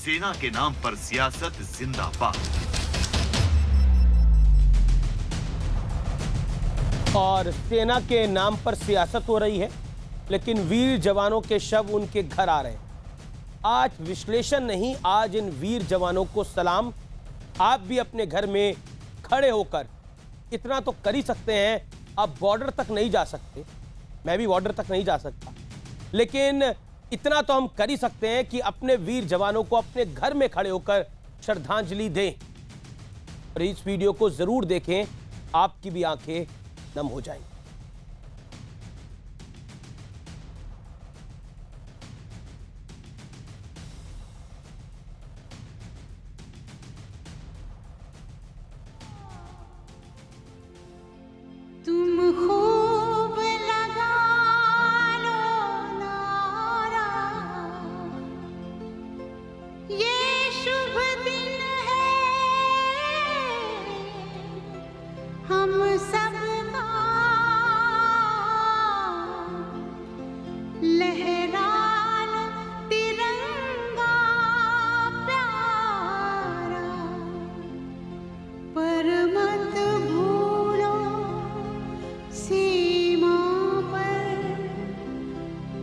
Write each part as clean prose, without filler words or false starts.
सेना के नाम पर सियासत जिंदाबाद। और सेना के नाम पर सियासत हो रही है, लेकिन वीर जवानों के शव उनके घर आ रहे हैं। आज विश्लेषण नहीं, आज इन वीर जवानों को सलाम। आप भी अपने घर में खड़े होकर इतना तो कर ही सकते हैं। आप बॉर्डर तक नहीं जा सकते, मैं भी बॉर्डर तक नहीं जा सकता, लेकिन इतना तो हम कर ही सकते हैं कि अपने वीर जवानों को अपने घर में खड़े होकर श्रद्धांजलि दें। और इस वीडियो को जरूर देखें, आपकी भी आंखें नम हो जाएंगी। तुम खूब लगा लो नारा, ये शुभ दिन है हम सबका, लहरा लो तिरंगा प्यारा, पर मत भूलो सीमा पर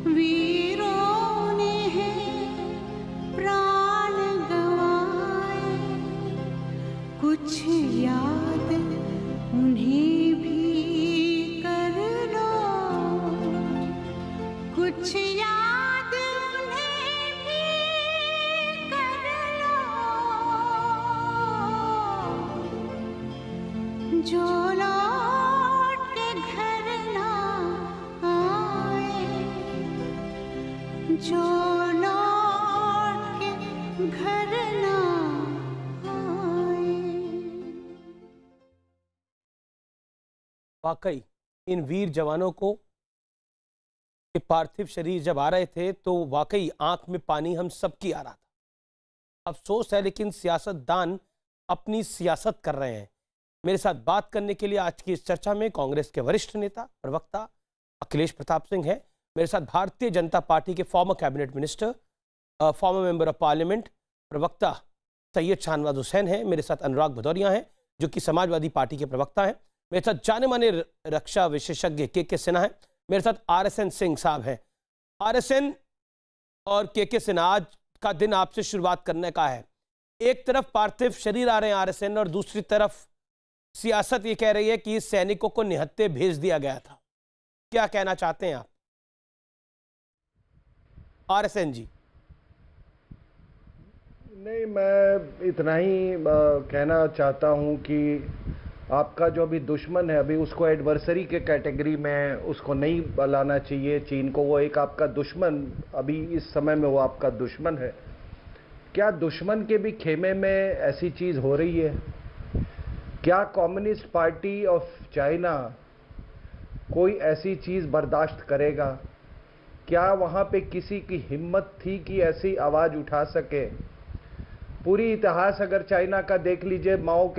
वीरों ने हैं प्राण गंवाए, कुछ याद उन्हें भी कर लो, कुछ याद उन्हें भी कर लो, जो लौट के घर ना आए, जो लौट के घर ना आए। वाकई इन वीर जवानों को के पार्थिव शरीर जब आ रहे थे तो वाकई आंख में पानी हम सबकी आ रहा था। अफसोस है, लेकिन सियासतदान अपनी सियासत कर रहे हैं। मेरे साथ बात करने के लिए आज की इस चर्चा में कांग्रेस के वरिष्ठ नेता प्रवक्ता अखिलेश प्रताप सिंह हैं। मेरे साथ भारतीय जनता पार्टी के former cabinet minister, farmer member of parliament, प्रवक्ता सैयद शाहनवाज हुसैन हैं। मेरे साथ अनुराग भदौरिया हैं, जो कि समाजवादी पार्टी के प्रवक्ता हैं। मेरे साथ जाने माने रक्षा विशेषज्ञ के सिन्हा हैं। मेरे साथ RSN सिंह साहब हैं। RSN और के सिन्हा, आज का दिन आपसे शुरुआत करने का है। एक तरफ पार्थिव शरीर आ रहे हैं RSN, और दूसरी तरफ सियासत ये कह रही है कि सैनिकों को निहत्थे भेज दिया गया था। क्या कहना चाहते हैं आप RSN जी? नहीं, मैं इतना ही कहना चाहता हूं कि आपका जो अभी दुश्मन है, अभी उसको एडवर्सरी के कैटेगरी में उसको नहीं लाना चाहिए चीन को। वो एक आपका दुश्मन, अभी इस समय में वो आपका दुश्मन है। क्या दुश्मन के भी खेमे में ऐसी चीज़ हो रही है? क्या कम्युनिस्ट पार्टी ऑफ चाइना कोई ऐसी चीज़ बर्दाश्त करेगा? क्या वहाँ पे किसी की हिम्मत थी कि ऐसी आवाज़ उठा सके? पूरी इतिहास अगर चाइना का देख लीजिए, माओ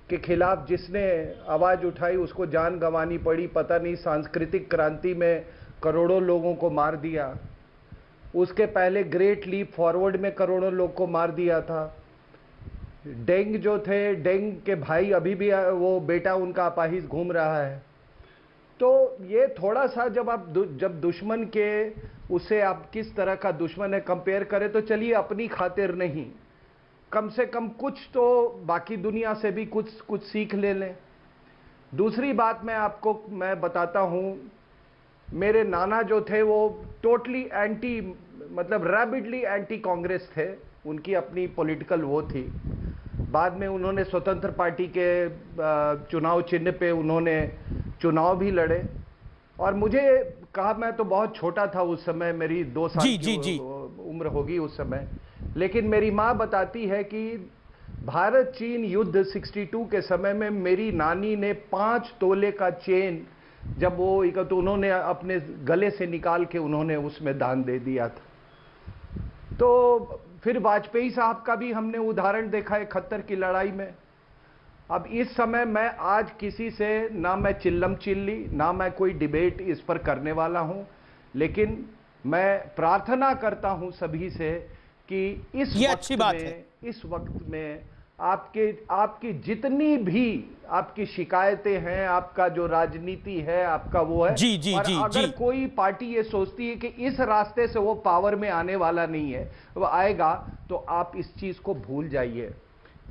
के खिलाफ जिसने आवाज़ उठाई उसको जान गंवानी पड़ी। पता नहीं, सांस्कृतिक क्रांति में करोड़ों लोगों को मार दिया। उसके पहले ग्रेट लीप फॉरवर्ड में करोड़ों लोग को मार दिया था। डेंग जो थे, डेंग के भाई अभी भी वो बेटा उनका अपाहिज घूम रहा है। तो ये थोड़ा सा जब दुश्मन के उसे आप किस तरह का दुश्मन है कंपेयर करें, तो चलिए अपनी खातिर नहीं, कम से कम कुछ तो बाकी दुनिया से भी कुछ सीख ले लें। दूसरी बात मैं बताता हूँ, मेरे नाना जो थे वो टोटली एंटी, मतलब रैबिडली एंटी कांग्रेस थे। उनकी अपनी पॉलिटिकल वो थी। बाद में उन्होंने स्वतंत्र पार्टी के चुनाव चिन्ह पे उन्होंने चुनाव भी लड़े। और मुझे कहा, मैं तो बहुत छोटा था उस समय, मेरी 2 साल की उम्र होगी उस समय, लेकिन मेरी माँ बताती है कि भारत चीन युद्ध 62 के समय में मेरी नानी ने 5 तोले का चेन, जब वो तो उन्होंने अपने गले से निकाल के उन्होंने उसमें दान दे दिया था। तो फिर वाजपेयी साहब का भी हमने उदाहरण देखा है 71 की लड़ाई में। अब इस समय मैं आज किसी से ना मैं चिल्लम चिल्ली, ना मैं कोई डिबेट इस पर करने वाला हूं, लेकिन मैं प्रार्थना करता हूं सभी से कि इस वक्त में आपकी जितनी भी आपकी शिकायतें हैं, आपका जो राजनीति है, आपका वो है, और अगर कोई पार्टी ये सोचती है कि इस रास्ते से वो पावर में आने वाला नहीं है, वो आएगा, तो आप इस चीज को भूल जाइए।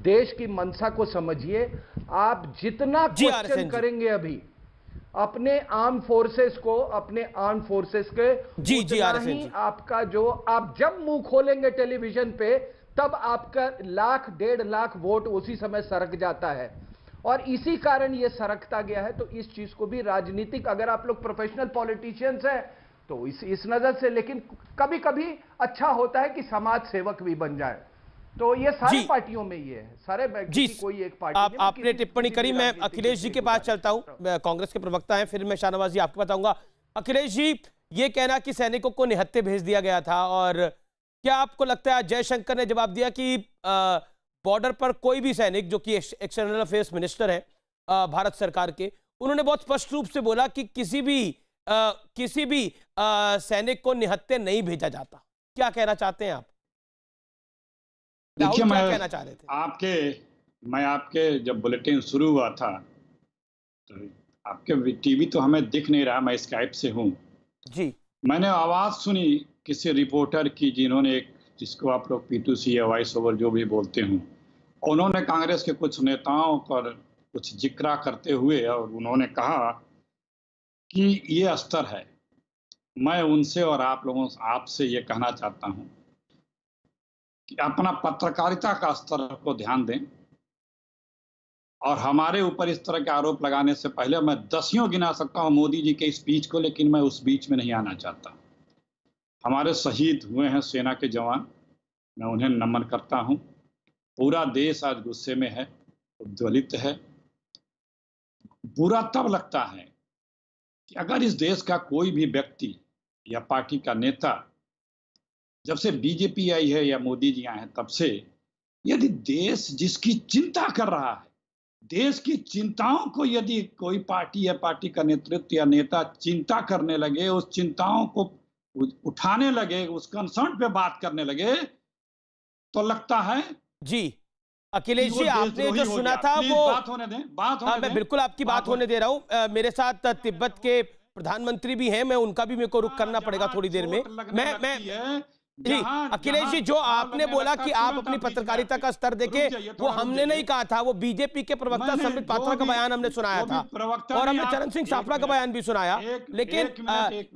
देश की मंशा को समझिए। आप जितना क्वेश्चन करेंगे अभी अपने आर्म फोर्सेस को, अपने आर्म फोर्सेस के, उतना ही आपका जो आप जब मुंह खोलेंगे टेलीविजन पे, तब आपका 1.5 लाख वोट उसी समय सरक जाता है। और इसी कारण यह सरकता गया है। तो इस चीज को भी राजनीतिक, अगर आप लोग प्रोफेशनल पॉलिटिशियंस हैं तो इस नजर से, लेकिन कभी कभी अच्छा होता है कि समाज सेवक भी बन जाए। तो ये सारी पार्टियों में ये है, सारे कोई एक पार्टी। आपने टिप्पणी करी, मैं अखिलेश जी के पास चलता हूं, कांग्रेस के प्रवक्ता हैं, फिर मैं शाहनवाज जी आपको बताऊंगा। अखिलेश जी, ये कहना कि सैनिकों को निहत्थे भेज दिया गया था, और क्या आपको लगता है, जयशंकर ने जवाब दिया कि बॉर्डर पर कोई भी सैनिक, जो कि एक्सटर्नल अफेयर्स मिनिस्टर हैं भारत सरकार के, उन्होंने बहुत स्पष्ट रूप से बोला कि किसी भी सैनिक को निहत्थे नहीं भेजा जाता। क्या कहना चाहते हैं आप? देखिए, क्या कहना चाह रहे थे? मैं आपके जब बुलेटिन शुरू हुआ था तो आपके टीवी तो हमें दिख नहीं रहा, मैं स्काइप से हूँ जी। मैंने आवाज सुनी किसी रिपोर्टर की, जिन्होंने जिसको आप लोग P2C या वॉइस ओवर जो भी बोलते हो, उन्होंने कांग्रेस के कुछ नेताओं पर कुछ जिक्रा करते हुए, और उन्होंने कहा कि ये स्तर है। मैं उनसे और आपसे ये कहना चाहता हूं कि अपना पत्रकारिता का स्तर को ध्यान दें, और हमारे ऊपर इस तरह के आरोप लगाने से पहले मैं दसियों गिना सकता हूं मोदी जी के स्पीच को, लेकिन मैं उस बीच में नहीं आना चाहता। हमारे शहीद हुए हैं सेना के जवान, मैं उन्हें नमन करता हूं। पूरा देश आज गुस्से में है, उद्वेलित है। बुरा तब लगता है कि अगर इस देश का कोई भी व्यक्ति या पार्टी का नेता, जब से बीजेपी आई है या मोदी जी आए हैं तब से, यदि देश जिसकी चिंता कर रहा है, देश की चिंताओं को यदि कोई पार्टी या पार्टी का नेतृत्व या नेता चिंता करने लगे, उस चिंताओं को उठाने लगे, उस कंसर्न पे बात करने लगे, तो लगता है जी। अखिलेश जी, आपने जो सुना था वो बात होने दें। मैं बिल्कुल आपकी बात होने दे रहा हूं। मेरे साथ तिब्बत के प्रधानमंत्री भी हैं, मैं उनका भी मेरे को रुक करना पड़ेगा थोड़ी देर में। मैं जी अखिलेश जी, जो आपने बोला कि आप अपनी पत्रकारिता का स्तर देखें, वो हमने नहीं कहा था, वो बीजेपी के प्रवक्ता संबित पात्रा का बयान हमने सुनाया था, और हमने चरण सिंह साफरा का बयान भी सुनाया। लेकिन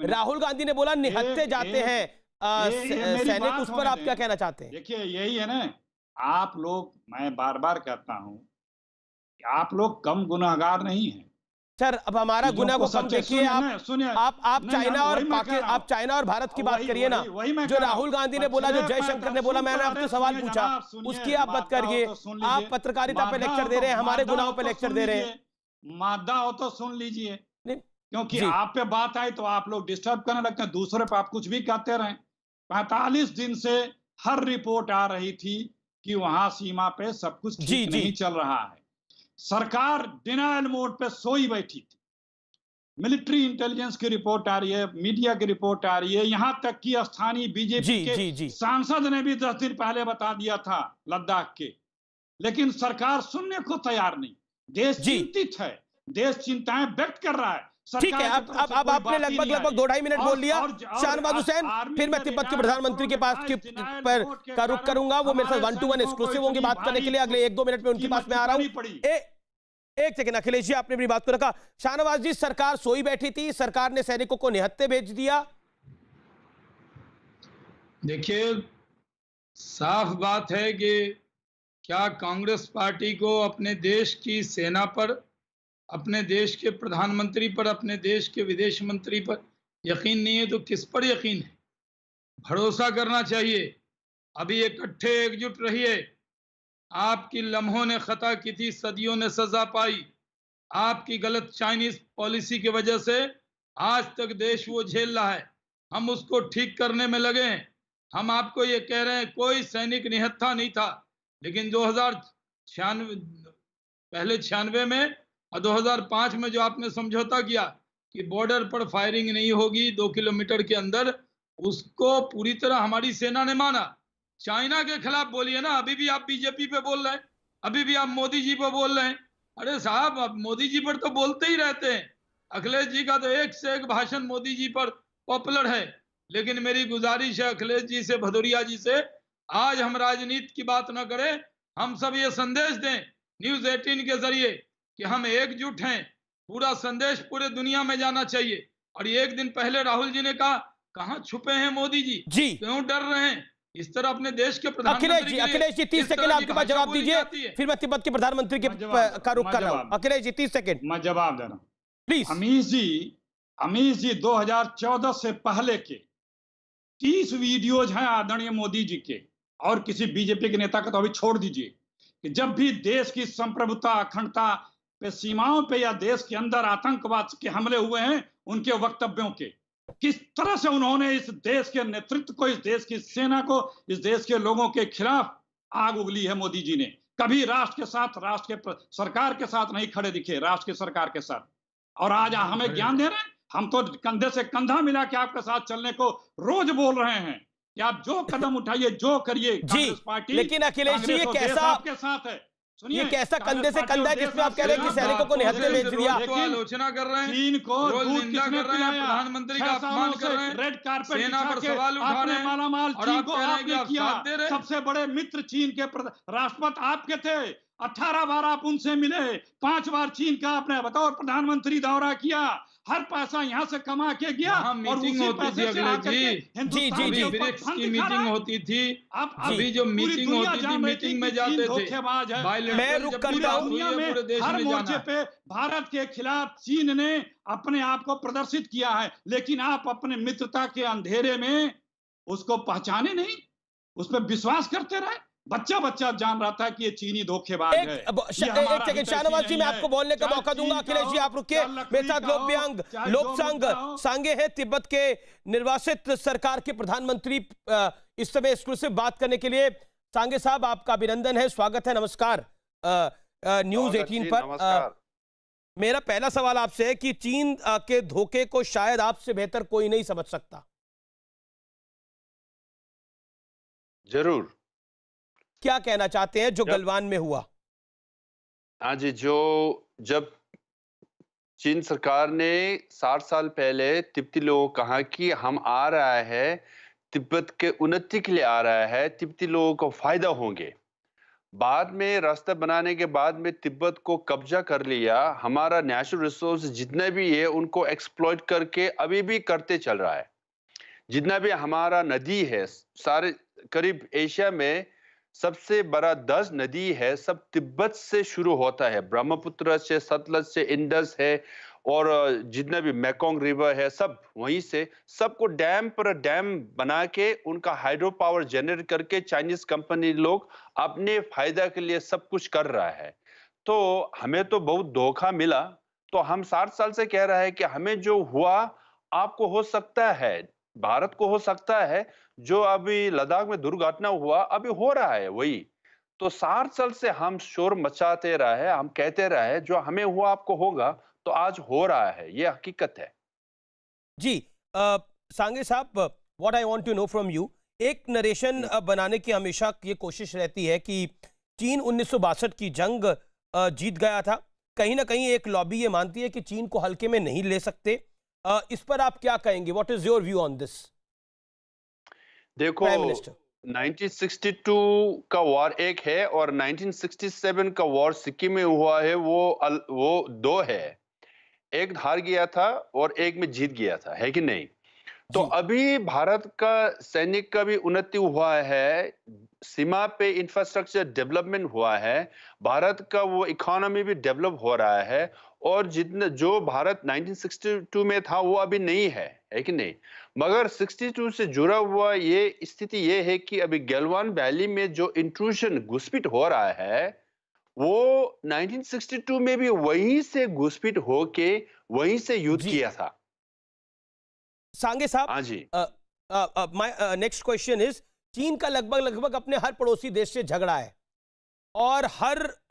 राहुल गांधी ने बोला निहत्थे जाते हैं सैनिक, उस पर आप क्या कहना चाहते हैं? देखिए, यही है ना, आप लोग, मैं बार बार कहता हूं कि आप लोग कम गुनाहगार नहीं हैं सर। अब हमारा गुनाह को कम देखिए। आप चाइना और भारत की बात करिए ना, जो राहुल गांधी ने बोला, जो जयशंकर ने बोला, मैंने आपसे सवाल पूछा, उसकी आप बात करिए। आप पत्रकारिता पे लेक्चर दे रहे हैं, हमारे गुनाहों पे लेक्चर दे रहे हैं। मादा हो तो सुन लीजिए, क्योंकि आप पे बात आई तो आप लोग डिस्टर्ब करने लगते हैं, दूसरे पे आप कुछ भी कहते रहे। 45 दिन से हर रिपोर्ट आ रही थी कि वहां सीमा पे सब कुछ ठीक नहीं चल रहा है। सरकार डिनायल मोड पे सोई बैठी थी। मिलिट्री इंटेलिजेंस की रिपोर्ट आ रही है, मीडिया की रिपोर्ट आ रही है, यहां तक कि स्थानीय बीजेपी के सांसद ने भी 10 दिन पहले बता दिया था लद्दाख के, लेकिन सरकार सुनने को तैयार नहीं। देश चिंतित है, देश चिंताएं व्यक्त कर रहा है। ठीक है, अब आपने लगभग 2-2.5 मिनट बोल लिया। शाहनवाज हुसैन, फिर मैं तिब्बत के प्रधानमंत्री के पास पर का रुख करूंगा, वो मेरे साथ 1-to-1 एक्सक्लूसिव होंगे बात करने के लिए। अगले 1-2 मिनट में उनके पास में आ रहा हूं। एक सेकंड अखिलेश जी, आपने अपनी बात को रखा। शाहनवाज जी, सरकार सोई बैठी थी, सरकार ने सैनिकों को निहत्थे भेज दिया। देखिए, साफ बात है कि क्या कांग्रेस पार्टी को अपने देश की सेना पर, अपने देश के प्रधानमंत्री पर, अपने देश के विदेश मंत्री पर यकीन नहीं है तो किस पर यकीन है? भरोसा करना चाहिए। अभी इकट्ठे एकजुट रहिए। आपकी लम्हों ने खता की थी, सदियों ने सजा पाई। आपकी गलत चाइनीज पॉलिसी की वजह से आज तक देश वो झेल रहा है। हम उसको ठीक करने में लगे हैं। हम आपको ये कह रहे हैं, कोई सैनिक निहत्था नहीं था, लेकिन 1996 में और 2005 में जो आपने समझौता किया कि बॉर्डर पर फायरिंग नहीं होगी 2 किलोमीटर के अंदर, उसको पूरी तरह हमारी सेना ने माना। चाइना के खिलाफ बोलिए ना। अभी भी आप बीजेपी पे बोल रहे हैं, अभी भी आप मोदी जी पे बोल रहे हैं। अरे साहब, आप मोदी जी पर तो बोलते ही रहते हैं। अखिलेश जी का तो एक से एक भाषण मोदी जी पर पॉपुलर है। लेकिन मेरी गुजारिश है अखिलेश जी से, भदौरिया जी से, आज हम राजनीति की बात न करें, हम सब ये संदेश दें न्यूज 18 के जरिए कि हम एकजुट हैं। पूरा संदेश पूरे दुनिया में जाना चाहिए। और एक दिन पहले राहुल जी ने कहा, कहां छुपे हैं मोदी जी, जी क्यों डर रहे हैं? इस तरह अपने देश के अखिलेश जी 30 सेकंड आपके पास जवाब दीजिए, फिर मैं तिब्बत के प्रधानमंत्री के का रुख कर रहा हूं। अखिलेश जी 30 सेकंड मैं जवाब दे रहा हूं प्लीज। अमीश जी 2014 से पहले के 30 वीडियोज हैं आदरणीय मोदी जी के और किसी बीजेपी के नेता का तो अभी छोड़ दीजिए, कि जब भी देश की संप्रभुता अखंडता पे सीमाओं पे या देश के अंदर आतंकवाद के हमले हुए हैं, उनके वक्तव्यों के किस तरह से उन्होंने इस देश के नेतृत्व को, इस देश की सेना को, इस देश के लोगों के खिलाफ आग उगली है मोदी जी ने। कभी राष्ट्र के साथ, राष्ट्र के सरकार के साथ नहीं खड़े दिखे, राष्ट्र की सरकार के साथ। और आज हमें ज्ञान दे रहे हैं। हम तो कंधे से कंधा मिला के आपके साथ चलने को रोज बोल रहे हैं कि आप जो कदम उठाइए, जो करिए, कांग्रेस पार्टी। लेकिन अखिलेश जी, ये कैसा आपके साथ है? ये कैसा कंधे से कंधा है जिसमें आप कह रहे हैं कि सैनिकों को निहत्थे भेज दिया? आलोचना कर रहे हैं, चीन को निंदा कर रहे हैं, प्रधानमंत्री का अपमान कर रहे हैं, रेड कारपेट सेना पर सवाल उठा रहे हैं, मालामाल और चीन आप को कह रहे हैं कि आपने आप किया। साथ दे रहे हैं। सबसे बड़े मित्र चीन के राष्ट्रपति आपके थे। 18 बार आप उनसे मिले, 5 बार चीन का आपने बताओ प्रधानमंत्री दौरा किया, हर पैसा यहाँ से कमा के गया। और मीटिंग होती थी अखिलेश जी, ब्रिक्स की मीटिंग होती थी। अभी जो मीटिंग होती थी, मीटिंग में जाते थे। मैं रुक करता हूं। दुनिया में हर मोर्चे पे भारत के खिलाफ चीन ने अपने आप को प्रदर्शित किया है, लेकिन आप अपने मित्रता के अंधेरे में उसको पहचाने नहीं, उस पर विश्वास करते रहे। बच्चा बच्चा जान रहा था कि ये चीनी धोखेबाज है। एक सेकंड शाहनवाज जी, मैं आपको बोलने का मौका दूंगा। अखिलेश जी आप रुकिए। मेरे साथ लोकसंग सांगे हैं, तिब्बत के निर्वासित सरकार के प्रधानमंत्री, इस समय एक्सक्लूसिव बात करने के लिए। सांगे साहब, आपका अभिनंदन है, स्वागत है, नमस्कार न्यूज 18 पर। मेरा पहला सवाल आपसे है कि चीन के धोखे को शायद आपसे बेहतर कोई नहीं समझ सकता। जरूर। क्या कहना चाहते हैं जो गलवान में हुआ? हाँ जी, जो जब चीन सरकार ने 60 साल पहले तिब्बती लोगों को कहा कि हम आ रहा है, तिब्बत के उन्नति के लिए आ रहा है, तिब्बती लोगों को फायदा होंगे। बाद में रास्ता बनाने के बाद में तिब्बत को कब्जा कर लिया। हमारा नेचुरल रिसोर्स जितने भी है उनको एक्सप्लॉइट करके अभी भी करते चल रहा है। जितना भी हमारा नदी है, सारे करीब एशिया में सबसे बड़ा 10 नदी है, सब तिब्बत से शुरू होता है। ब्रह्मपुत्र से, सतलज से, इंडस है, और जितना भी मेकोंग रिवर है, सब वहीं से। सबको डैम पर डैम बना के उनका हाइड्रो पावर जनरेट करके चाइनीज कंपनी लोग अपने फायदा के लिए सब कुछ कर रहा है। तो हमें तो बहुत धोखा मिला। तो हम 60 साल से कह रहा है कि हमें जो हुआ आपको हो सकता है, भारत को हो सकता है। जो अभी लद्दाख में दुर्घटना हुआ अभी हो रहा है वही। तो 60 साल से हम शोर मचाते रहे, हम कहते रहे जो हमें हुआ आपको होगा, तो आज हो रहा है, ये हकीकत है। जी सांगे साहब, what I want to know from you, एक नरेशन बनाने की हमेशा ये कोशिश रहती है कि चीन 1962 की जंग जीत गया था। कहीं ना कहीं एक लॉबी ये मानती है कि चीन को हल्के में नहीं ले सकते। इस पर आप क्या कहेंगे? What is your view on this? देखो, 1962 का वॉर एक है और 1967 का वॉर सिक्किम में हुआ है, वो दो है। एक हार गया था और एक में जीत गया था, है कि नहीं? तो अभी भारत का सैनिक का भी उन्नति हुआ है, सीमा पे इंफ्रास्ट्रक्चर डेवलपमेंट हुआ है, भारत का वो इकोनॉमी भी डेवलप हो रहा है। और जितना जो भारत 1962 में था वो अभी नहीं है कि नहीं? मगर 62 से जुड़ा हुआ ये स्थिति ये है कि अभी गलवान वैली में जो इंट्रूजन घुसपैठ हो रहा है, वो 1962 में भी वहीं से घुसपैठ होके वहीं से युद्ध किया था। सांगे साहब, हाँ जी, माय नेक्स्ट क्वेश्चन इज, चीन का लगभग अपने हर पड़ोसी देश से झगड़ा है और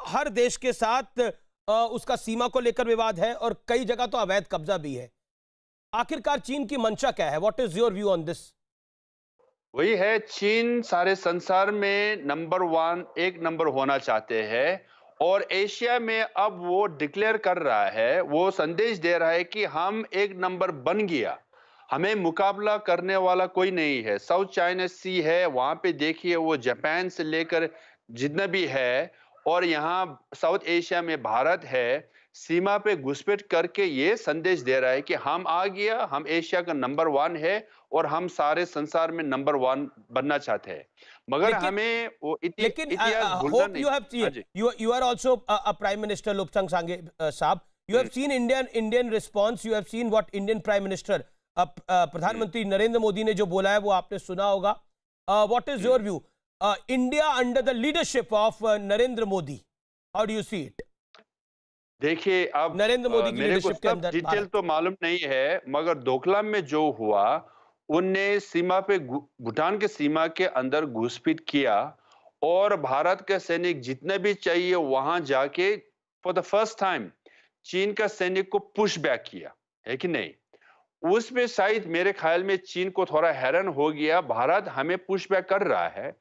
हर देश के साथ उसका सीमा को लेकर विवाद है और कई जगह तो अवैध कब्जा भी है। आखिरकार चीन की मंशा क्या है? What is your view on this? वही है, चीन सारे संसार में नंबर 1 एक नंबर होना चाहते हैं और एशिया में अब वो डिक्लेयर कर रहा है, वो संदेश दे रहा है कि हम एक नंबर बन गया, हमें मुकाबला करने वाला कोई नहीं है। साउथ चाइना सी है, वहां पे देखिए वो जापान से लेकर जितना भी है, और यहाँ साउथ एशिया में भारत है, सीमा पे घुसपैठ करके ये संदेश दे रहा है कि हम आ गया, हम एशिया का नंबर 1 है और हम सारे संसार में नंबर 1 बनना चाहते हैं। मगर हमें वो लेकिन इतिहास भूलना hope नहीं। you have हाँ seen, ji. you are also a prime minister, Lobsang Sangye साहब, you have seen Indian response, you have seen what Indian prime minister प्रधानमंत्री नरेंद्र मोदी ने जो बोला है वो आपने सुना होगा। What is your view? India under the leadership of Narendra Modi, how do you see it? देखिए, अब नरेंद्र मोदी की मेरे को लीडरशिप के सब अंदर डिटेल भारत। तो मालूम नहीं है, मगर डोकलाम में जो हुआ, उनने सीमा पे भूटान के सीमा के अंदर घुसपैठ किया और भारत के सैनिक जितने भी चाहिए वहां जाके फॉर द फर्स्ट टाइम चीन का सैनिक को पुश बैक किया, है कि नहीं? उसमें शायद मेरे ख्याल में चीन को थोड़ा हैरान हो गया, भारत हमें पुश बैक कर रहा है।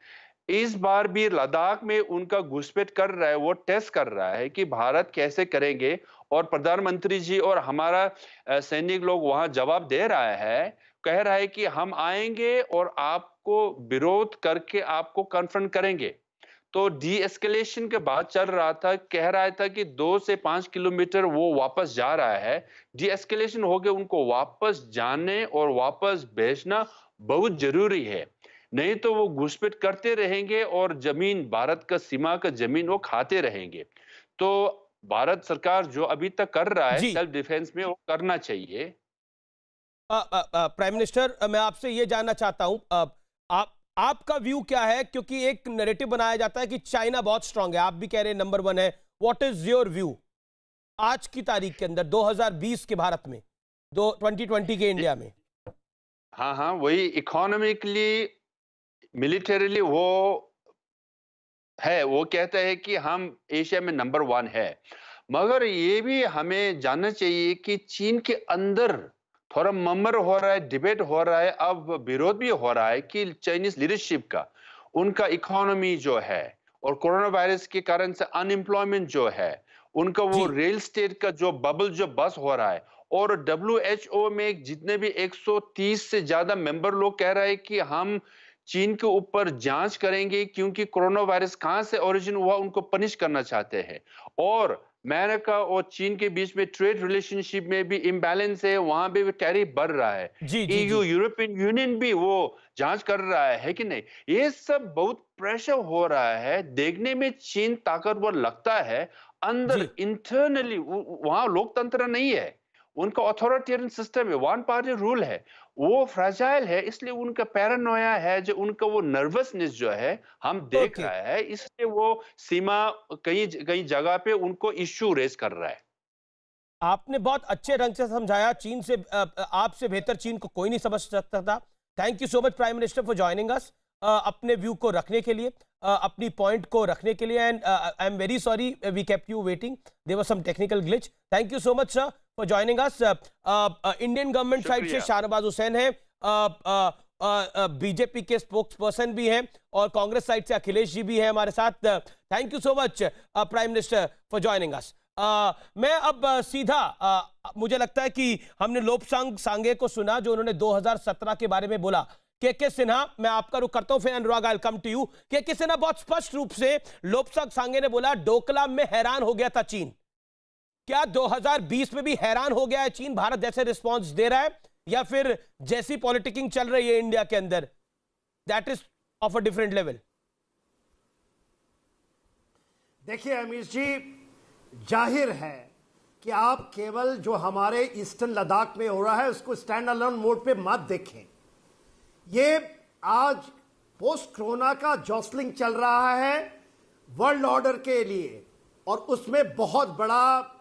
इस बार भी लद्दाख में उनका घुसपैठ कर रहा है, वो टेस्ट कर रहा है कि भारत कैसे करेंगे, और प्रधानमंत्री जी और हमारा सैनिक लोग वहां जवाब दे रहा है, कह रहा है कि हम आएंगे और आपको विरोध करके आपको कन्फ्रंट करेंगे। तो डी एस्केलेशन के बाद चल रहा था, कह रहा था कि 2 से 5 किलोमीटर वो वापस जा रहा है। डी एस्केलेशन हो गया, उनको वापस जाने और वापस भेजना बहुत जरूरी है, नहीं तो वो घुसपैठ करते रहेंगे और जमीन, भारत का सीमा का जमीन वो खाते रहेंगे। तो भारत सरकार जो अभी तक कर रहा है जी। सेल्फ डिफेंस में, वो करना चाहिए। प्राइम मिनिस्टर, मैं आपसे ये जानना चाहता हूं, आपका व्यू क्या है, क्योंकि एक नैरेटिव बनाया जाता है कि चाइना बहुत स्ट्रांग है, आप भी कह रहे हैं नंबर 1 है। व्हाट इज योर व्यू आज की तारीख के अंदर 2020 के भारत में, 2020 के इंडिया में? हाँ, वही इकोनॉमिकली, मिलिटरीली वो है, वो कहता है कि हम एशिया में नंबर 1 है। मगर ये भी हमें जानना चाहिए कि चीन के अंदर थोड़ा ममर हो रहा है, डिबेट हो रहा है, अब विरोध भी हो रहा है कि चाइनीज लीडरशिप का, उनका इकोनॉमी जो है और कोरोना वायरस के कारण से अनएम्प्लॉयमेंट जो है, उनका वो रियल स्टेट का जो बबल जो बस हो रहा है, और WHO में जितने भी 130 से ज्यादा मेंबर लोग कह रहे हैं कि हम चीन के ऊपर जांच करेंगे, क्योंकि कोरोना वायरस कहां से ओरिजिन हुआ उनको पनिश करना चाहते हैं। और अमेरिका और चीन के बीच में ट्रेड रिलेशनशिप में भी इम्बैलेंस है, वहां पे भी टैरिफ बढ़ रहा है। EU, यूरोपियन यूनियन भी वो जांच कर रहा है कि नहीं? ये सब बहुत प्रेशर हो रहा है। देखने में चीन ताकतवर लगता है, अंदर इंटरनली वहां लोकतंत्र नहीं है, उनका अथॉरिटेरियन सिस्टम है, वन पार्टी रूल है, वो फ्रेजाइल है, इसलिए उनका पैरानोया है, जो उनका वो नर्वसनेस जो है हम देख रहा है, इसलिए वो सीमा कई जगह पे उनको इश्यू रेज कर रहा है। आपने बहुत अच्छे रंग से समझाया, चीन से आपसे बेहतर चीन को कोई नहीं समझ सकता था। Thank you so much prime minister for joining अस, अपने व्यू को रखने के लिए, अपनी पॉइंट को रखने के लिए, and I am very sorry we kept you waiting, there was some technical glitch. Thank you so much sir for joining us. Indian government side से शाहनवाज हुसैन है, बीजेपी के स्पोक्स पर्सन भी हैं, और कांग्रेस साइड से अखिलेश जी भी हैं हमारे साथ। Thank you so much prime minister for joining अस। मैं अब सीधा मुझे लगता है कि हमने लोबसांग सांगे को सुना, जो उन्होंने 2017 के बारे में बोला। के सिन्हा, मैं आपका रुख करता हूं, फिर अनुराग आई कम टू यू। के सिन्हा बहुत स्पष्ट रूप से लोबसांग सांगे ने बोला डोकलाम में हैरान हो गया था चीन। क्या 2020 में भी हैरान हो गया है चीन, भारत जैसे रिस्पॉन्स दे रहा है, या फिर जैसी पॉलिटिकिंग चल रही है इंडिया के अंदर that is of a different level? देखिए अमीश जी, जाहिर है कि आप केवल जो हमारे ईस्टर्न लद्दाख में हो रहा है उसको स्टैंड अलोन मोड पे मत देखें। ये आज पोस्ट कोरोना का जॉसलिंग चल रहा है वर्ल्ड ऑर्डर के लिए, और उसमें बहुत बड़ा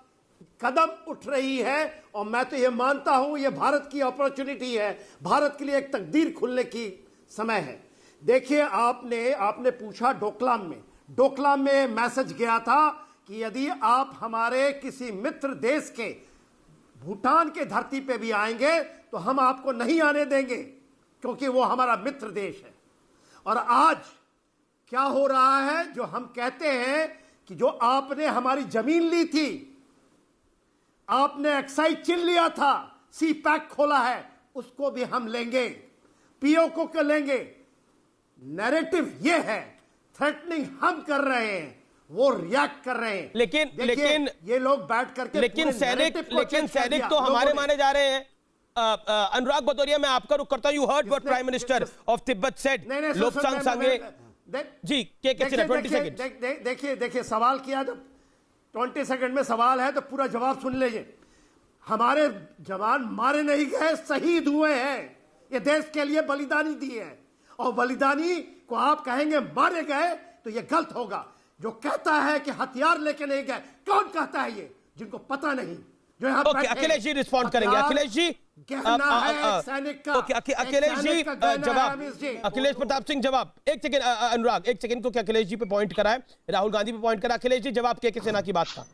कदम उठ रही है, और मैं तो ये मानता हूं ये भारत की अपॉर्चुनिटी है, भारत के लिए एक तकदीर खुलने की समय है। देखिए आपने पूछा डोकलाम में मैसेज गया था कि यदि आप हमारे किसी मित्र देश के भूटान के धरती पे भी आएंगे तो हम आपको नहीं आने देंगे, क्योंकि वो हमारा मित्र देश है। और आज क्या हो रहा है, जो हम कहते हैं कि जो आपने हमारी जमीन ली थी, आपने एक्साइज चिन लिया था, सी पैक खोला है, उसको भी हम लेंगे, पीओको को लेंगे। नैरेटिव ये है, थ्रेटनिंग हम कर रहे हैं, वो रिएक्ट कर रहे हैं। लेकिन ये लोग बैठ करके लेकिन सैनिक तो हमारे माने जा रहे हैं। अनुराग भदौरिया, मैं आपका रुख करता हूं। You heard what prime minister of Tibet said. Lobsang Sangay ji, K Sinha, 20 second. देखिए सवाल किया, जब 20 सेकंड में सवाल है तो पूरा जवाब सुन लीजिए। हमारे जवान मारे नहीं गए, शहीद हुए हैं, ये देश के लिए बलिदानी दिए हैं। और बलिदानी को आप कहेंगे मारे गए तो ये गलत होगा। जो कहता है कि हथियार लेके नहीं गए, कौन कहता है ये? जिनको पता नहीं, जो यहाँ ओके, अखिलेश जी रिस्पॉन्ड करेंगे। अखिलेश जी, कहना है सैनिक का। ओके, अखिलेश जी जवाब। अखिलेश प्रताप सिंह जवाब। एक सेकंड अनुराग, एक सेकंड, क्योंकि अखिलेश जी पे पॉइंट करा है, राहुल गांधी पे पॉइंट करा। अखिलेश जी जवाब के सिन्हा की बात का।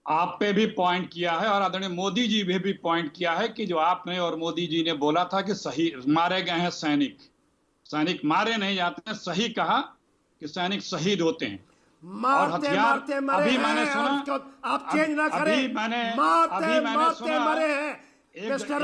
आप पे भी पॉइंट किया है और आदरणीय मोदी जी पे भी पॉइंट किया है कि जो आपने और मोदी जी ने बोला था कि सही मारे गए हैं सैनिक, सैनिक मारे नहीं जाते हैं, सही कहा कि सैनिक शहीद होते हैं। मारते मारते मरे अभी हैं, मैंने सुना, आप चेंज ना करें। मारते मारते मरे हैं मिस्टर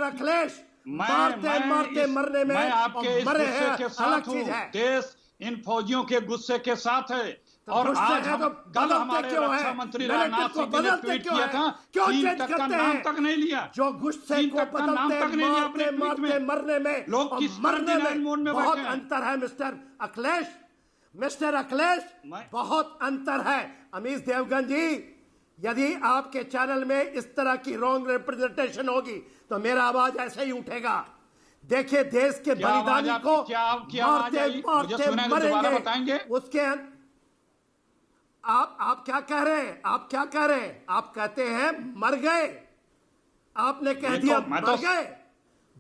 अखिलेश, मारते मारते मरने में मैं आपके इस मरे गुस्से हैं, के अलग साथ हूँ। चीज है। देश इन फौजियों के गुस्से के साथ है। और आज कल हमारे रक्षा मंत्री राजनाथ सिंह जी ने ट्वीट किया था, चीन तक का नाम तक नहीं लिया, जो गुस्से को बदलते मारते मरने में लोग किस मरने मोड में बहुत बैठे हैं। अंतर है मिस्टर अखिलेश, बहुत अंतर है। अमीश देवगन जी, यदि आपके चैनल में इस तरह की रॉन्ग रिप्रेजेंटेशन होगी तो मेरा आवाज ऐसे ही उठेगा। देखिए, देश के बलिदानी को मारते मारते मरेंगे, उसके आप क्या कह रहे हैं? आप कहते हैं मर गए, आपने कह दिया मर गए,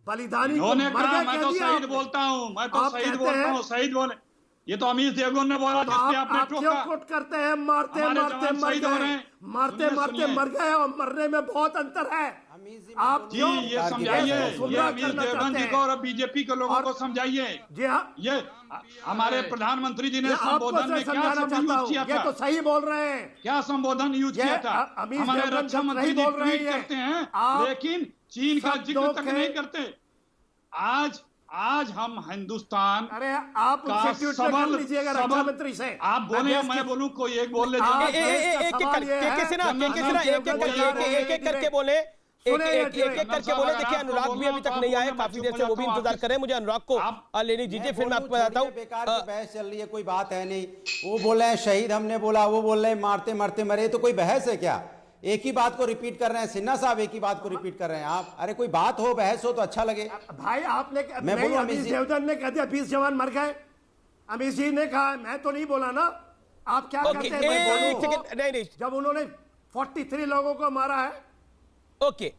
बलिदानी को मर गए मैं तो शहीद बोलता हूँ, शहीद बोले। ये तो अमीश देवगन ने बोला, जिससे आपने क्यों कोट करते हैं? मारते मारते मर गए, और मरने में बहुत अंतर है। आप जी ये समझाइए, ये अमीश देवगन जी को और बीजेपी के लोगों को समझाइए। जी हाँ, ये हमारे प्रधानमंत्री जी ने संबोधन में क्या शब्द यूज किया था? ये तो सही बोल रहे हैं। क्या संबोधन यूज किया था? हमारे रक्षा मंत्री जी ट्वीट करते हैं, लेकिन चीन का जिक्र तक नहीं करते। आज हम हिंदुस्तान, अरे आप सवाल लीजिएगा रक्षा मंत्री से। आप बोले या मैं बोलूं, कोई एक बोल ले। एक करके बोले। देखिए, अनुराग भी अभी तक नहीं आए, काफी देर से वो भी इंतजार कर रहे हैं। मुझे अनुराग को लेने दीजिए, फिर मैं आपको बताता हूँ। बेकार की बहस चल रही है, कोई बात है नहीं। वो बोल रहे हैं शहीद, हमने बोला, वो बोल रहे हैं मारते मारते मरे, तो कोई बहस है क्या? एक ही बात को रिपीट कर रहे हैं। सिन्हा साहब एक ही बात को रिपीट कर रहे हैं आप। अरे कोई बात हो, बहस हो तो अच्छा लगे। भाई आपने, अमीश देवगन ने कह दिया 20 जवान मर गए, अमीश जी ने कहा, मैं तो नहीं बोला ना। आप क्या करते हैं? नहीं, जब उन्होंने 43 लोगों को मारा है। ओके,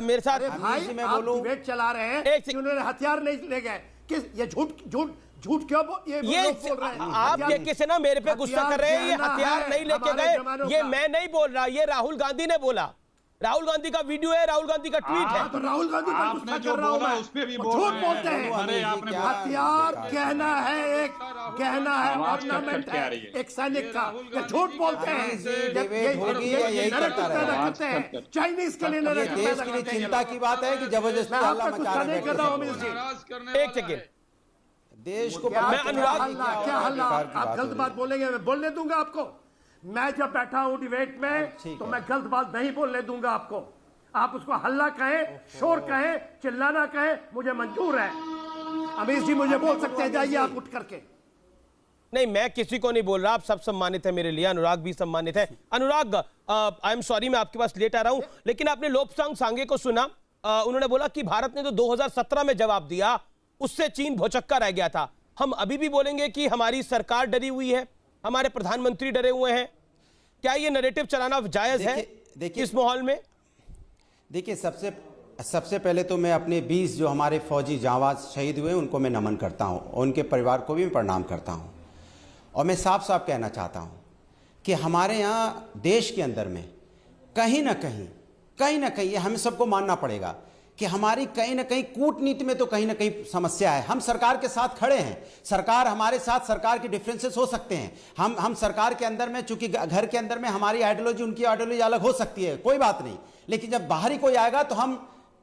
मेरे साथ भाई आप डिबेट चला रहे हैं कि उन्होंने हथियार नहीं ले गए। किस ये झूठ क्यों ये बोल रहे हैं? आप किसी ना मेरे पे गुस्सा कर रहे हैं। ये हथियार नहीं लेके गए, ये मैं नहीं बोल रहा, ये राहुल गांधी ने बोला। राहुल गांधी का वीडियो है, राहुल गांधी का ट्वीट है। तो राहुल गांधी पर गुस्सा कर रहा हूं मैं, उस पे भी झूठ बोलते हैं। हथियार कहना है, एक कहना है ऑर्नामेंट है एक सैनिक का, झूठ बोलते हैं। चाइनीज के लिए देश के लिए चिंता की बात है कि जबरदस्ती हल्ला मचा रहे हैं। एक सेकेंड, देश को मैं अनुराग, क्या हल्ला? आप गलत बात बोलेंगे, मैं बोलने दूंगा आपको। मैं जब बैठा हूं डिबेट में तो मैं गलत बात नहीं बोलने दूंगा आपको। आप उसको हल्ला कहें, शोर कहें, चिल्लाना कहें, मुझे मंजूर है। अमीश जी मुझे बोल सकते हैं, जाइए आप उठ करके। नहीं, मैं किसी को नहीं बोल रहा, आप सब सम्मानित है मेरे लिए, अनुराग भी सम्मानित है। अनुराग, आई एम सॉरी मैं आपके पास लेट आ रहा हूं, लेकिन आपने लोब्सांग सांगे को सुना? उन्होंने बोला कि भारत ने तो 2017 में जवाब दिया, उससे चीन भौचक्का रह गया था। हम अभी भी बोलेंगे कि हमारी सरकार डरी हुई है, हमारे प्रधानमंत्री डरे हुए हैं। क्या ये नैरेटिव चलाना जायज है इस माहौल में? देखिए, सबसे पहले तो मैं अपने 20 जो हमारे फौजी जांबाज शहीद हुए उनको मैं नमन करता हूं और उनके परिवार को भी मैं प्रणाम करता हूं। और मैं साफ साफ कहना चाहता हूं कि हमारे यहाँ देश के अंदर में कहीं ना कहीं ये हमें सबको मानना पड़ेगा कि हमारी कहीं ना कहीं कूटनीति में तो कहीं ना कहीं समस्या है। हम सरकार के साथ खड़े हैं, सरकार हमारे साथ, सरकार के डिफरेंसेस हो सकते हैं, हम सरकार के अंदर में, चूंकि घर के अंदर में हमारी आइडियोलॉजी उनकी आइडियोलॉजी अलग हो सकती है, कोई बात नहीं, लेकिन जब बाहरी कोई आएगा तो हम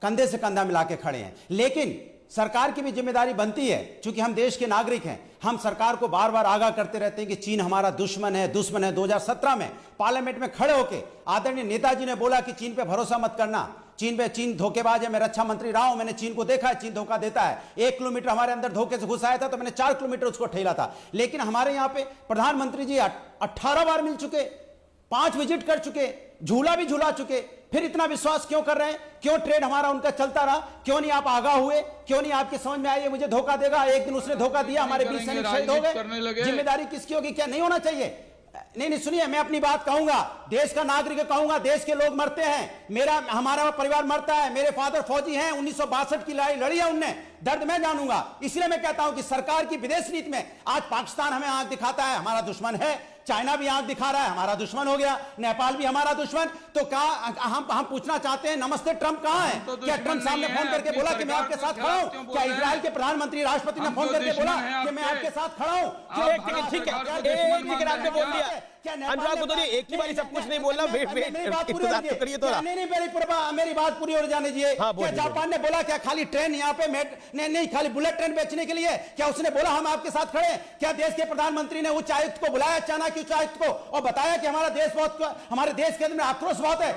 कंधे से कंधा मिला के खड़े हैं। लेकिन सरकार की भी जिम्मेदारी बनती है, चूंकि हम देश के नागरिक हैं, हम सरकार को बार बार आगाह करते रहते हैं कि चीन हमारा दुश्मन है, दुश्मन है। 2017 में पार्लियामेंट में खड़े होकर आदरणीय नेताजी ने बोला कि चीन पे भरोसा मत करना, चीन धोखेबाज है। मैं रक्षा मंत्री रहा हूं, मैंने चीन को देखा है, चीन धोखा देता है। 1 किलोमीटर हमारे अंदर धोखे से घुस आया था तो मैंने 4 किलोमीटर उसको ठेला था। लेकिन हमारे यहां पे प्रधानमंत्री जी 18 बार मिल चुके, 5 विजिट कर चुके, झूला भी झूला चुके, फिर इतना विश्वास क्यों कर रहे हैं? क्यों ट्रेड हमारा उनका चलता रहा? क्यों नहीं आप आगाह हुए? क्यों नहीं आपके समझ में आई मुझे धोखा देगा? एक दिन उसने धोखा दिया, हमारे 20 सैनिक शहीद हो गए। जिम्मेदारी किसकी होगी? क्या नहीं होना चाहिए? नहीं, सुनिए, मैं अपनी बात कहूंगा, देश का नागरिक कहूंगा, देश के लोग मरते हैं, हमारा परिवार मरता है, मेरे फादर फौजी हैं, 1962 की लड़ाई लड़ी है उनने, दर्द मैं जानूंगा। इसलिए मैं कहता हूं कि सरकार की विदेश नीति में आज पाकिस्तान हमें आंख दिखाता है, हमारा दुश्मन है, चाइना भी आंख दिखा रहा है, हमारा दुश्मन हो गया, नेपाल भी हमारा दुश्मन। तो कहा हम पूछना चाहते हैं, नमस्ते ट्रंप कहां है? क्या ट्रंप साहब ने फोन करके बोला कि मैं आपके साथ खड़ा हूं? क्या इजराइल के प्रधानमंत्री राष्ट्रपति ने फोन करके बोला कि मैं आपके साथ खड़ा हूं? ठीक है, आपने बोल दिया। अनुराग भदौरिया, एक ही बारी सब कुछ नहीं बोलना, इंतजार तो करिए थोड़ा। मेरी बात पूरी हो जाने दीजिए। क्या जापान ने बोला क्या खाली ट्रेन यहाँ पे नहीं खाली बुलेट ट्रेन बेचने के लिए? क्या उसने बोला हम आपके साथ खड़े हैं? क्या देश के प्रधानमंत्री ने उच्च आयुक्त को बुलाया, चाइना के उच्च आयुक्त को, और बताया कि हमारे देश के अंदर आक्रोश बहुत है?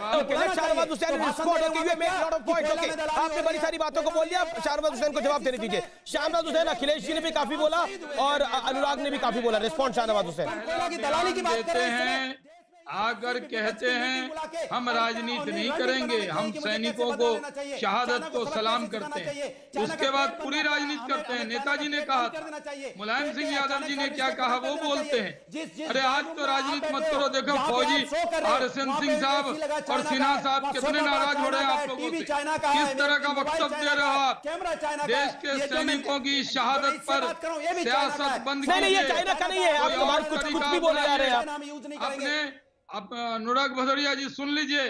आपने बड़ी सारी बातों को बोल दिया, शाहनवाज हुसैन को जवाब देने दीजिए। शाहनवाज हुसैन, अखिलेश जी ने भी काफी बोला और अनुराग ने भी काफी बोला। रिस्पॉन्ड शाहनवाज हुसैन। दलाली की बात हैं, आकर कहते हैं हम राजनीति नहीं करेंगे, हम सैनिकों को शहादत को सलाम करते हैं, उसके बाद पूरी राजनीति करते हैं। नेताजी ने कहा था, मुलायम सिंह यादव जी ने क्या कहा वो बोलते हैं। अरे आज तो राजनीति मत करो। देखो फौजी RSN सिंह साहब और सिन्हा साहब कितने नाराज हो रहे हैं आप लोगों से, किस तरह का वक्तव्य दे रहे हो आप। देश के सैनिकों की शहादत पर सियासत बंद नहीं, ये चाइना का नहीं है, आप कुछ भी बोले जा रहे हैं। अपने अब अनुराग भदौरिया जी सुन लीजिए,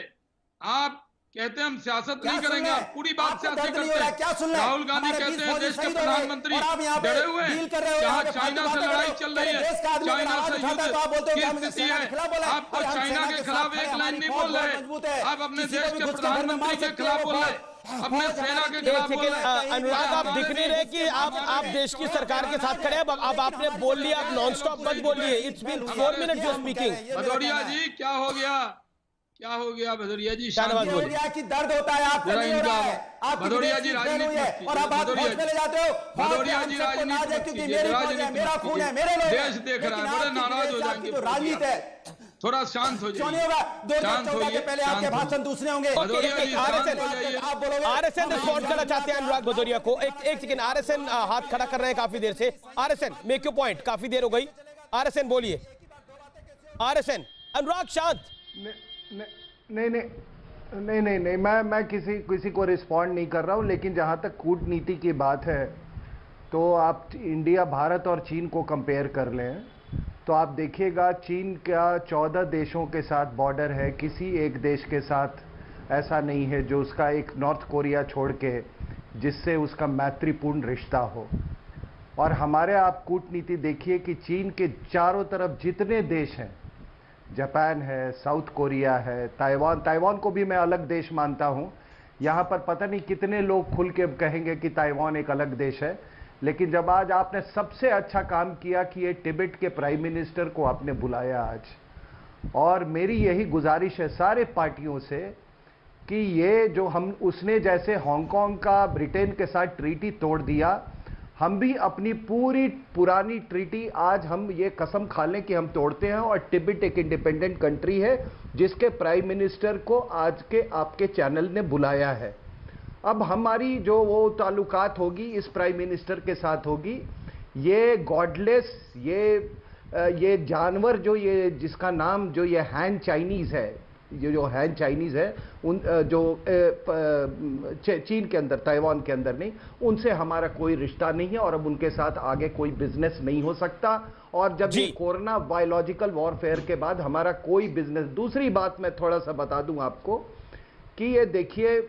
आप कहते हैं हम सियासत नहीं करेंगे, आप पूरी बात सियासत करते हैं। राहुल गांधी कहते हैं देश के प्रधानमंत्री डरे हुए हैं, जहाँ चाइना से लड़ाई चल रही है, चाइना से युद्ध की स्थिति है, आपको चाइना के खिलाफ एक लाइन नहीं बोल रहे, आप अपने देश के प्रधानमंत्री के खिलाफ बोल रहे, अपने सेना के खिलाफ बोल रहे। अनुराग, आप दिख नहीं रहे कि आप देश की सरकार के साथ खड़े हैं। अब आपने बोल लिया, आप नॉन स्टॉप मत बोलिए। It's been 4 minutes you speaking. Bhadauria ji क्या हो गया? क्या हो गया भदौरिया जी? शाहनवाज बोलिए। कि दर्द होता है आपको नहीं हो रहा है, आप भदौरिया जी राजनीति और आप फौज में ले जाते हो। भदौरिया जी राजनीति क्योंकि मेरी फौज है, मेरा खून है, मेरे लोग देश देख रहा है, बड़े नाराज हो जाएंगे। तो राजनीति है, थोड़ा शांत हो क्यों नहीं होगा? 2014 के पहले आपके भाषण दूसरे होंगे। RSN रिस्पॉन्ड करना चाहते हैं अनुराग भदौरिया को। एक सेकंड, RSN हाथ खड़ा कर रहे हैं काफी देर से। RSN मेक योर पॉइंट, काफी देर हो गई। RSN बोलिए। RSN, अनुराग शांत। नहीं, मैं किसी को रिस्पॉन्ड नहीं कर रहा हूं, लेकिन जहां तक कूटनीति की बात है तो आप इंडिया, भारत और चीन को कंपेयर कर लें तो आप देखिएगा चीन का 14 देशों के साथ बॉर्डर है, किसी एक देश के साथ ऐसा नहीं है जो उसका एक नॉर्थ कोरिया छोड़ के जिससे उसका मैत्रीपूर्ण रिश्ता हो। और हमारे आप कूटनीति देखिए कि चीन के चारों तरफ जितने देश हैं, जापान है, साउथ कोरिया है, ताइवान को भी मैं अलग देश मानता हूं। यहां पर पता नहीं कितने लोग खुल के कहेंगे कि ताइवान एक अलग देश है, लेकिन जब आज आपने सबसे अच्छा काम किया कि ये तिब्बत के प्राइम मिनिस्टर को आपने बुलाया आज, और मेरी यही गुजारिश है सारे पार्टियों से कि ये जो उसने जैसे हांगकांग का ब्रिटेन के साथ ट्रीटी तोड़ दिया, हम भी अपनी पूरी पुरानी ट्रीटी आज हम ये कसम खा लें कि हम तोड़ते हैं। और तिब्बत एक इंडिपेंडेंट कंट्री है जिसके प्राइम मिनिस्टर को आज के आपके चैनल ने बुलाया है। अब हमारी जो वो ताल्लुकात होगी इस प्राइम मिनिस्टर के साथ होगी, ये गॉडलेस, ये जानवर जो ये जिसका नाम जो ये हैन चाइनीज है, ये जो हैन चाइनीज है, उन जो चीन के अंदर, ताइवान के अंदर नहीं, उनसे हमारा कोई रिश्ता नहीं है और अब उनके साथ आगे कोई बिजनेस नहीं हो सकता। और जब ये कोरोना बायोलॉजिकल वॉरफेयर के बाद हमारा कोई बिजनेस। दूसरी बात मैं थोड़ा सा बता दूं आपको कि ये देखिए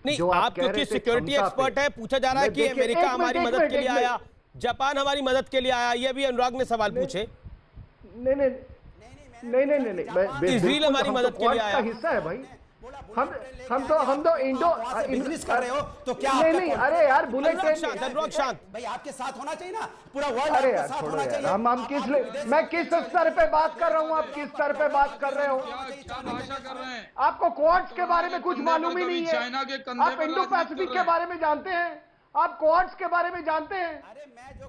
नहीं, जो आप कह रहे क्योंकि थे सिक्योरिटी क्षमता एक्सपर्ट पे। है, पूछा जा रहा है मैं कि देखिए, अमेरिका एक हमारी मिनट, मदद एक के लिए मिनट। आया, जापान हमारी मदद के लिए आया, ये भी अनुराग ने सवाल पूछे। नहीं नहीं नहीं नहीं नहीं नहीं, इजराइल हमारी हम तो मदद के लिए क्वाड आया। का हिस्सा है भाई। हम तो इंडो बिजनेस कर रहे हो तो क्या नहीं नहीं, अरे यार बुलेट अनुराग ट्रेन शांत, अनुराग शांत। भाई आपके साथ होना चाहिए ना, पूरा वर्ल्ड अरे आपके यार साथ छोड़ो होना यार, चाहिए। हम किस मैं किस स्तर पे बात कर रहा हूँ, आप किस स्तर पे बात कर रहे हो? क्या भाषा कर रहे हैं? आपको क्वाड्स के बारे में कुछ मालूम ही नहीं है। चाइना के कंधे आप पर इंडो राजनीति पैसिफिक कर के रहे बारे में जानते हैं, आप क्वाड्स के बारे में जानते हैं।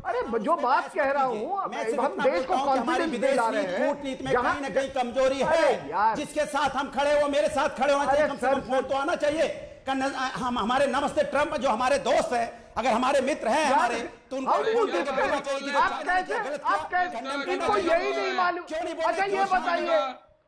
अरे जो बात कह रहा हूँ, हम देश को कॉन्फिडेंस दे ला रहे हैं। कूटनीति में कहीं ना कहीं कमजोरी है यार, जिसके साथ हम खड़े हो मेरे साथ खड़े होना चाहिए, अरे कम से कम फोन तो आना चाहिए। हम हमारे नमस्ते ट्रंप जो हमारे दोस्त है, अगर हमारे मित्र हैं हमारे, तो उनको आप कैसे इनको यही नहीं मालूम? क्यों नहीं अच्छा ये बताइए,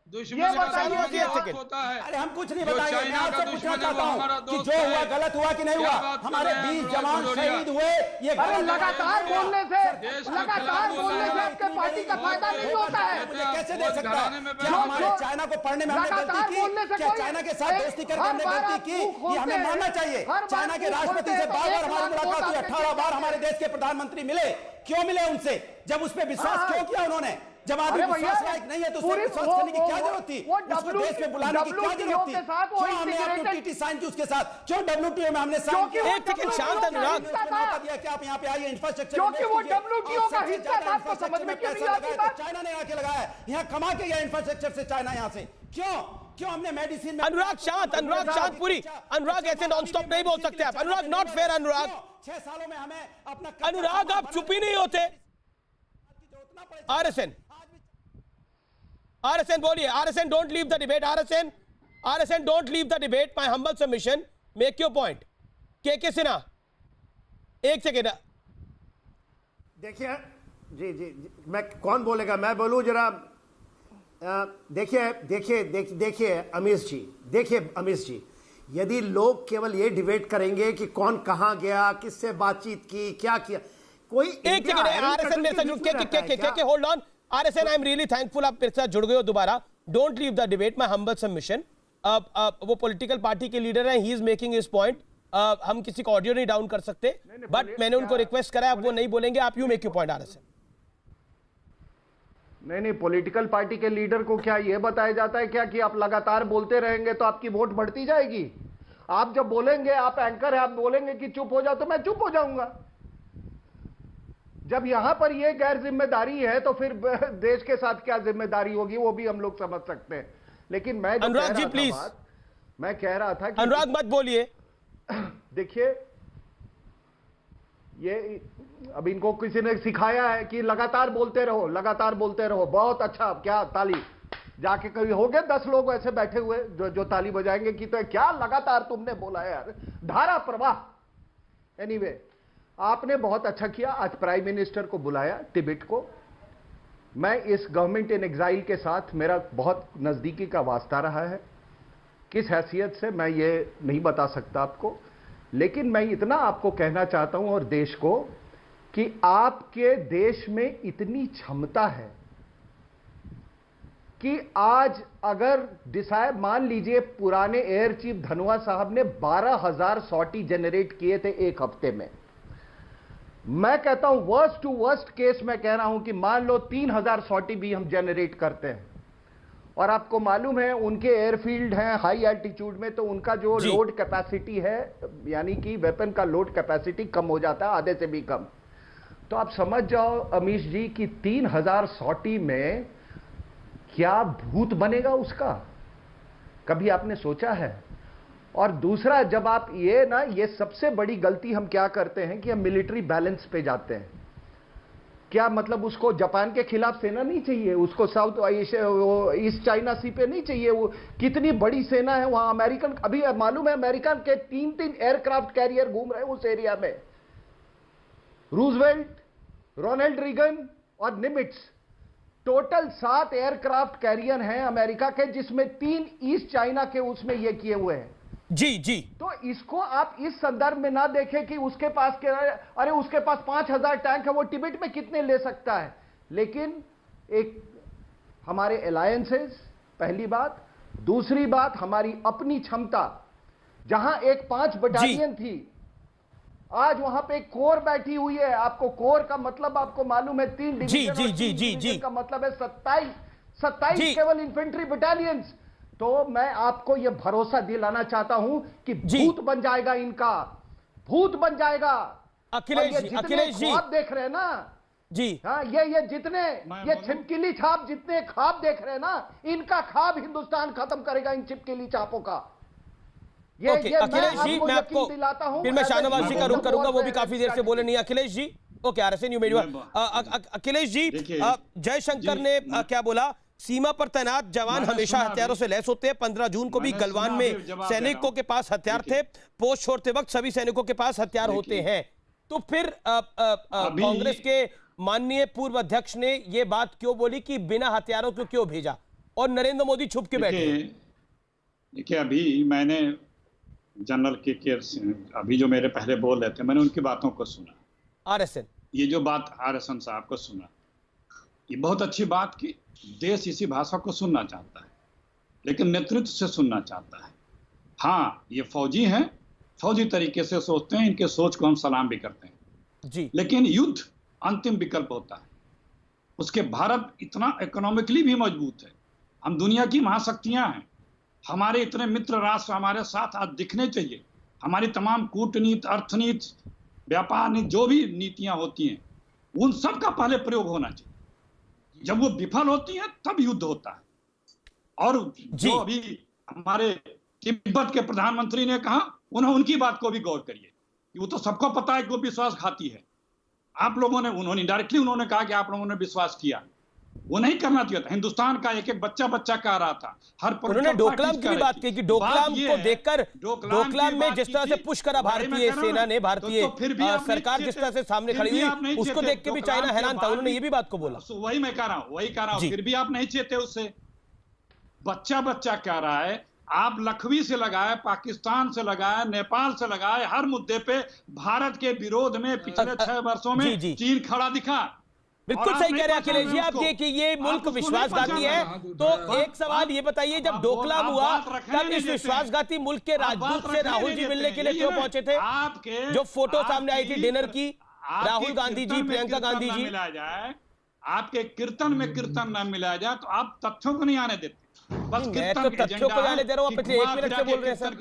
दुश्मन का बताइए, साथ एक हाथ सेकंड। होता है। अरे हम कुछ नहीं जो बताएंगे, मैं चाइना का आपसे पूछना दुश्मन है, चाहता वो हूं हमारा कि दोस्त जो है। हुआ गलत हुआ कि नहीं क्या हुआ, बात कर हमारे रहे हैं 20 अनुराग जवान भदौरिया? शहीद हुए, ये अरे गलत लगातार है। बोलने से देश के लगातार खिलाफ बोलने से बोल रहे आपके पार्टी का फायदा नहीं होता है। मुझे कैसे दे बहुत सकता घराने है? में क्या बैठे हमारे हैं। चाइना को पढ़ने में हमने लगातार गलती बोलने की? से क्या कोई- चाइना के साथ दोस्ती करके हमने हर बार गलती आप की? मुंह खोलते ये हमें हैं। मानना चाहिए। हर बार चाइना के मुंह राष्ट्रपति खोलते से हैं तो बार-बार एक हमारी लाख मुलाकात हुई, वोट 18 बार आपके हमारे देश के प्रधानमंत्री मिले। क्यों मिले उनसे? जब उस पर विश्वास हाँ। क्यों किया उन्होंने? जब आदमी अरे भैया, विश्वास लायक नहीं है तो उससे पूरी- विश्वास वो- करने की वो- क्या वो- जरूरत थी? वो उसको W- देश में बुलाने की क्या WTO जरूरत थी? के साथ वो क्यों हमने आपने integrated- टीटी साइन की उसके साथ? क्यों WTO में हमने साइन क्योंकि किया? वो एक सेकंड WTO शांत, का अनुराग। हिस्सा था। मौका दिया कि आप यहाँ पे आइए, इंफ्रास्ट्रक्चर क्योंकि वो इन्वेस्ट कीजिए। WTO का और सबसे हिस्सा ज्यादा था, आपको समझ में क्यों नहीं पैसा आती लगाया तो बात? चाइना ने आके लगाया है। यहाँ कमा के गया इंफ्रास्ट्रक्चर से चाइना यहाँ से। क्यों क्यों हमने मेडिसिन में अनुराग शांत, अनुराग शांत पूरी। अनुराग ऐसे नॉन स्टॉप नहीं बोल सकते आप। अनुराग नॉट फेयर। अनुराग 6 सालों में हमें अपना अनुराग आप चुप ही नहीं होते। RSN बोलिए। RSN don't leave the debate. RSN don't leave the debate. My humble submission. Make your point. के सिन्हा, एक सेकेंड। देखिए जी जी जी, मैं कौन बोलेगा, मैं बोलूं जरा। देखिए देखिए देखिए अमीश जी, देखिए अमीश जी, यदि लोग केवल ये डिबेट करेंगे कि कौन कहां गया, किससे बातचीत की, क्या किया, कोई एक सेकेंड। RSN मेरे साथ जुड़ के hold on. RSN I am really thankful आप मेरे साथ जुड़ गए हो दोबारा। Don't leave the debate. My humble submission. वो पॉलिटिकल पार्टी के लीडर हैं, he is making his point. हम किसी को ऑडियो नहीं डाउन कर सकते, बट मैंने उनको रिक्वेस्ट करा है, अब वो नहीं बोलेंगे। आप you make your point RSN। नहीं, पॉलिटिकल पार्टी के लीडर को क्या ये बताया जाता है क्या कि आप लगातार बोलते रहेंगे तो आपकी वोट बढ़ती जाएगी? आप जब बोलेंगे, आप एंकर है, आप बोलेंगे कि चुप हो जाओ तो मैं चुप हो जाऊंगा। जब यहां पर ये गैर जिम्मेदारी है तो फिर देश के साथ क्या जिम्मेदारी होगी, वो भी हम लोग समझ सकते हैं। लेकिन मैं जो अनुराग कह जी, रहा था प्लीज। बात, मैं कह रहा था कि अनुराग मत बोलिए। देखिए, ये अब इनको किसी ने सिखाया है कि लगातार बोलते रहो, लगातार बोलते रहो। बहुत अच्छा, क्या ताली। जाके कभी हो गए 10 लोग ऐसे बैठे हुए जो ताली बजाएंगे कि तो क्या लगातार तुमने बोला है यार, धारा प्रवाह। एनीवे, आपने बहुत अच्छा किया, आज प्राइम मिनिस्टर को बुलाया तिब्बत को। मैं इस गवर्नमेंट इन एग्जाइल के साथ मेरा बहुत नजदीकी का वास्ता रहा है। किस हैसियत से मैं ये नहीं बता सकता आपको, लेकिन मैं इतना आपको कहना चाहता हूं और देश को कि आपके देश में इतनी क्षमता है कि आज अगर डिसाइड, मान लीजिए पुराने एयर चीफ धनोआ साहब ने 12,000 सॉटी जनरेट किए थे एक हफ्ते में। मैं कहता हूं वर्स्ट टू वर्स्ट केस में कह रहा हूं कि मान लो 3,000 सॉटी भी हम जनरेट करते हैं, और आपको मालूम है उनके एयरफील्ड हैं हाई एल्टीट्यूड में, तो उनका जो लोड कैपेसिटी है, यानी कि वेपन का लोड कैपेसिटी कम हो जाता है, आधे से भी कम। तो आप समझ जाओ अमीश जी कि 3,000 सॉटी में क्या भूत बनेगा उसका, कभी आपने सोचा है? और दूसरा, जब आप ये सबसे बड़ी गलती हम क्या करते हैं कि हम मिलिट्री बैलेंस पे जाते हैं। क्या मतलब उसको जापान के खिलाफ सेना नहीं चाहिए, उसको साउथ ईस्ट चाइना सी पे नहीं चाहिए? वो कितनी बड़ी सेना है वहां। अमेरिकन, अभी मालूम है अमेरिकन के 3 एयरक्राफ्ट कैरियर घूम रहे हैं उस एरिया में। रूजवेल्ट, रोनाल्ड रीगन और निमिट्स, टोटल 7 एयरक्राफ्ट कैरियर हैं अमेरिका के, जिसमें 3 ईस्ट चाइना के उसमें ये किए हुए हैं। जी जी। तो इसको आप इस संदर्भ में ना देखें कि उसके पास अरे उसके पास 5,000 टैंक है, वो तिब्बत में कितने ले सकता है। लेकिन एक हमारे अलायंसेस, पहली बात। दूसरी बात, हमारी अपनी क्षमता। जहां एक 5 बटालियन थी, आज वहां पे एक कोर बैठी हुई है। आपको कोर का मतलब आपको मालूम है, 3 डिवीजन का मतलब है 27 केवल इन्फेंट्री बटालियंस। तो मैं आपको यह भरोसा दिलाना चाहता हूं कि भूत बन जाएगा, इनका भूत बन जाएगा। अखिलेश जी ख्वाब देख रहे हैं ना जी, हाँ, ये जितने ये छिपकली छाप जितने ख्वाब देख रहे हैं ना, इनका ख्वाब हिंदुस्तान खत्म करेगा इन छिपकली छापों का। ये अखिलेश जी, मैं आपको दिलाता हूं। फिर मैं शाहनवाज जी का रुख करूंगा, वो भी काफी देर से बोले नहीं। Akhilesh ji, okay, RSN you made. Akhilesh ji, Jaishankar ने क्या बोला? सीमा पर तैनात जवान हमेशा हथियारों से लैस होते हैं। 15 जून को भी गलवान में सैनिकों के पास हथियार थे। पोस्ट छोड़ते वक्त सभी सैनिकों के पास हथियार होते हैं। तो फिर कांग्रेस के माननीय पूर्व अध्यक्ष ने यह बात क्यों बोली कि बिना हथियारों को क्यों भेजा, और नरेंद्र मोदी छुप के बैठे? देखिए, अभी मैंने जनरल के अभी जो मेरे पहले बोल रहे थे, मैंने उनकी बातों को सुना। आरएसएन, ये जो बात आरएसएन साहब को सुना, ये बहुत अच्छी बात की। देश इसी भाषा को सुनना चाहता है, लेकिन नेतृत्व से सुनना चाहता है। हाँ, ये फौजी हैं, फौजी तरीके से सोचते हैं, इनके सोच को हम सलाम भी करते हैं जी। लेकिन युद्ध अंतिम विकल्प होता है। उसके भारत इतना इकोनॉमिकली भी मजबूत है, हम दुनिया की महाशक्तियां हैं, हमारे इतने मित्र राष्ट्र हमारे साथ आज दिखने चाहिए। हमारी तमाम कूटनीति, अर्थनीति, व्यापार नीति, जो भी नीतियां होती हैं, उन सब का पहले प्रयोग होना चाहिए। जब वो विफल होती है तब युद्ध होता है। और जो अभी हमारे तिब्बत के प्रधानमंत्री ने कहा, उनकी बात को भी गौर करिए। वो तो सबको पता है कि वो विश्वासघाती है। आप लोगों ने, उन्होंने डायरेक्टली उन्होंने कहा कि आप लोगों ने विश्वास किया, वो नहीं करना चाहिए था। हिंदुस्तान का एक एक बच्चा कह रहा था, हर उन्होंने डोकलाम की भी बात की कि डोकलाम को देखकर, डोकलाम में जिस तरह से पुश करा भारतीय सेना ने, भारतीय सरकार जिस तरह से सामने खड़ी हुई, उसको देख के भी चाइना हैरान था। उन्होंने ये भी बात को बोला। वही मैं कह रहा हूँ, फिर भी आप नहीं चेते उससे। बच्चा कह रहा है, आप लखवी से लगाए, पाकिस्तान से लगाए, नेपाल से लगाए, हर मुद्दे पे भारत के विरोध में पिछले 6 वर्षों में चीन खड़ा दिखा। बिल्कुल सही कह रहे हैं अखिलेश जी आप, कि ये मुल्क विश्वासघाती है। तो एक सवाल ये बताइए, जब डोकलाम हुआ तब इस विश्वासघाती मुल्क के राजदूत से राहुल जी मिलने के लिए क्यों पहुंचे थे? जो फोटो सामने आई थी डिनर की, राहुल गांधी जी, प्रियंका गांधी जी, मिलाया जाए, आपके कीर्तन में कीर्तन न मिलाया जाए, तो आप तथ्यों को नहीं आने देते। बस मैं तो तथ्यों को जाने दे रहा हूँ। पिछले 1 मिनट से बोल रहे हैं सर।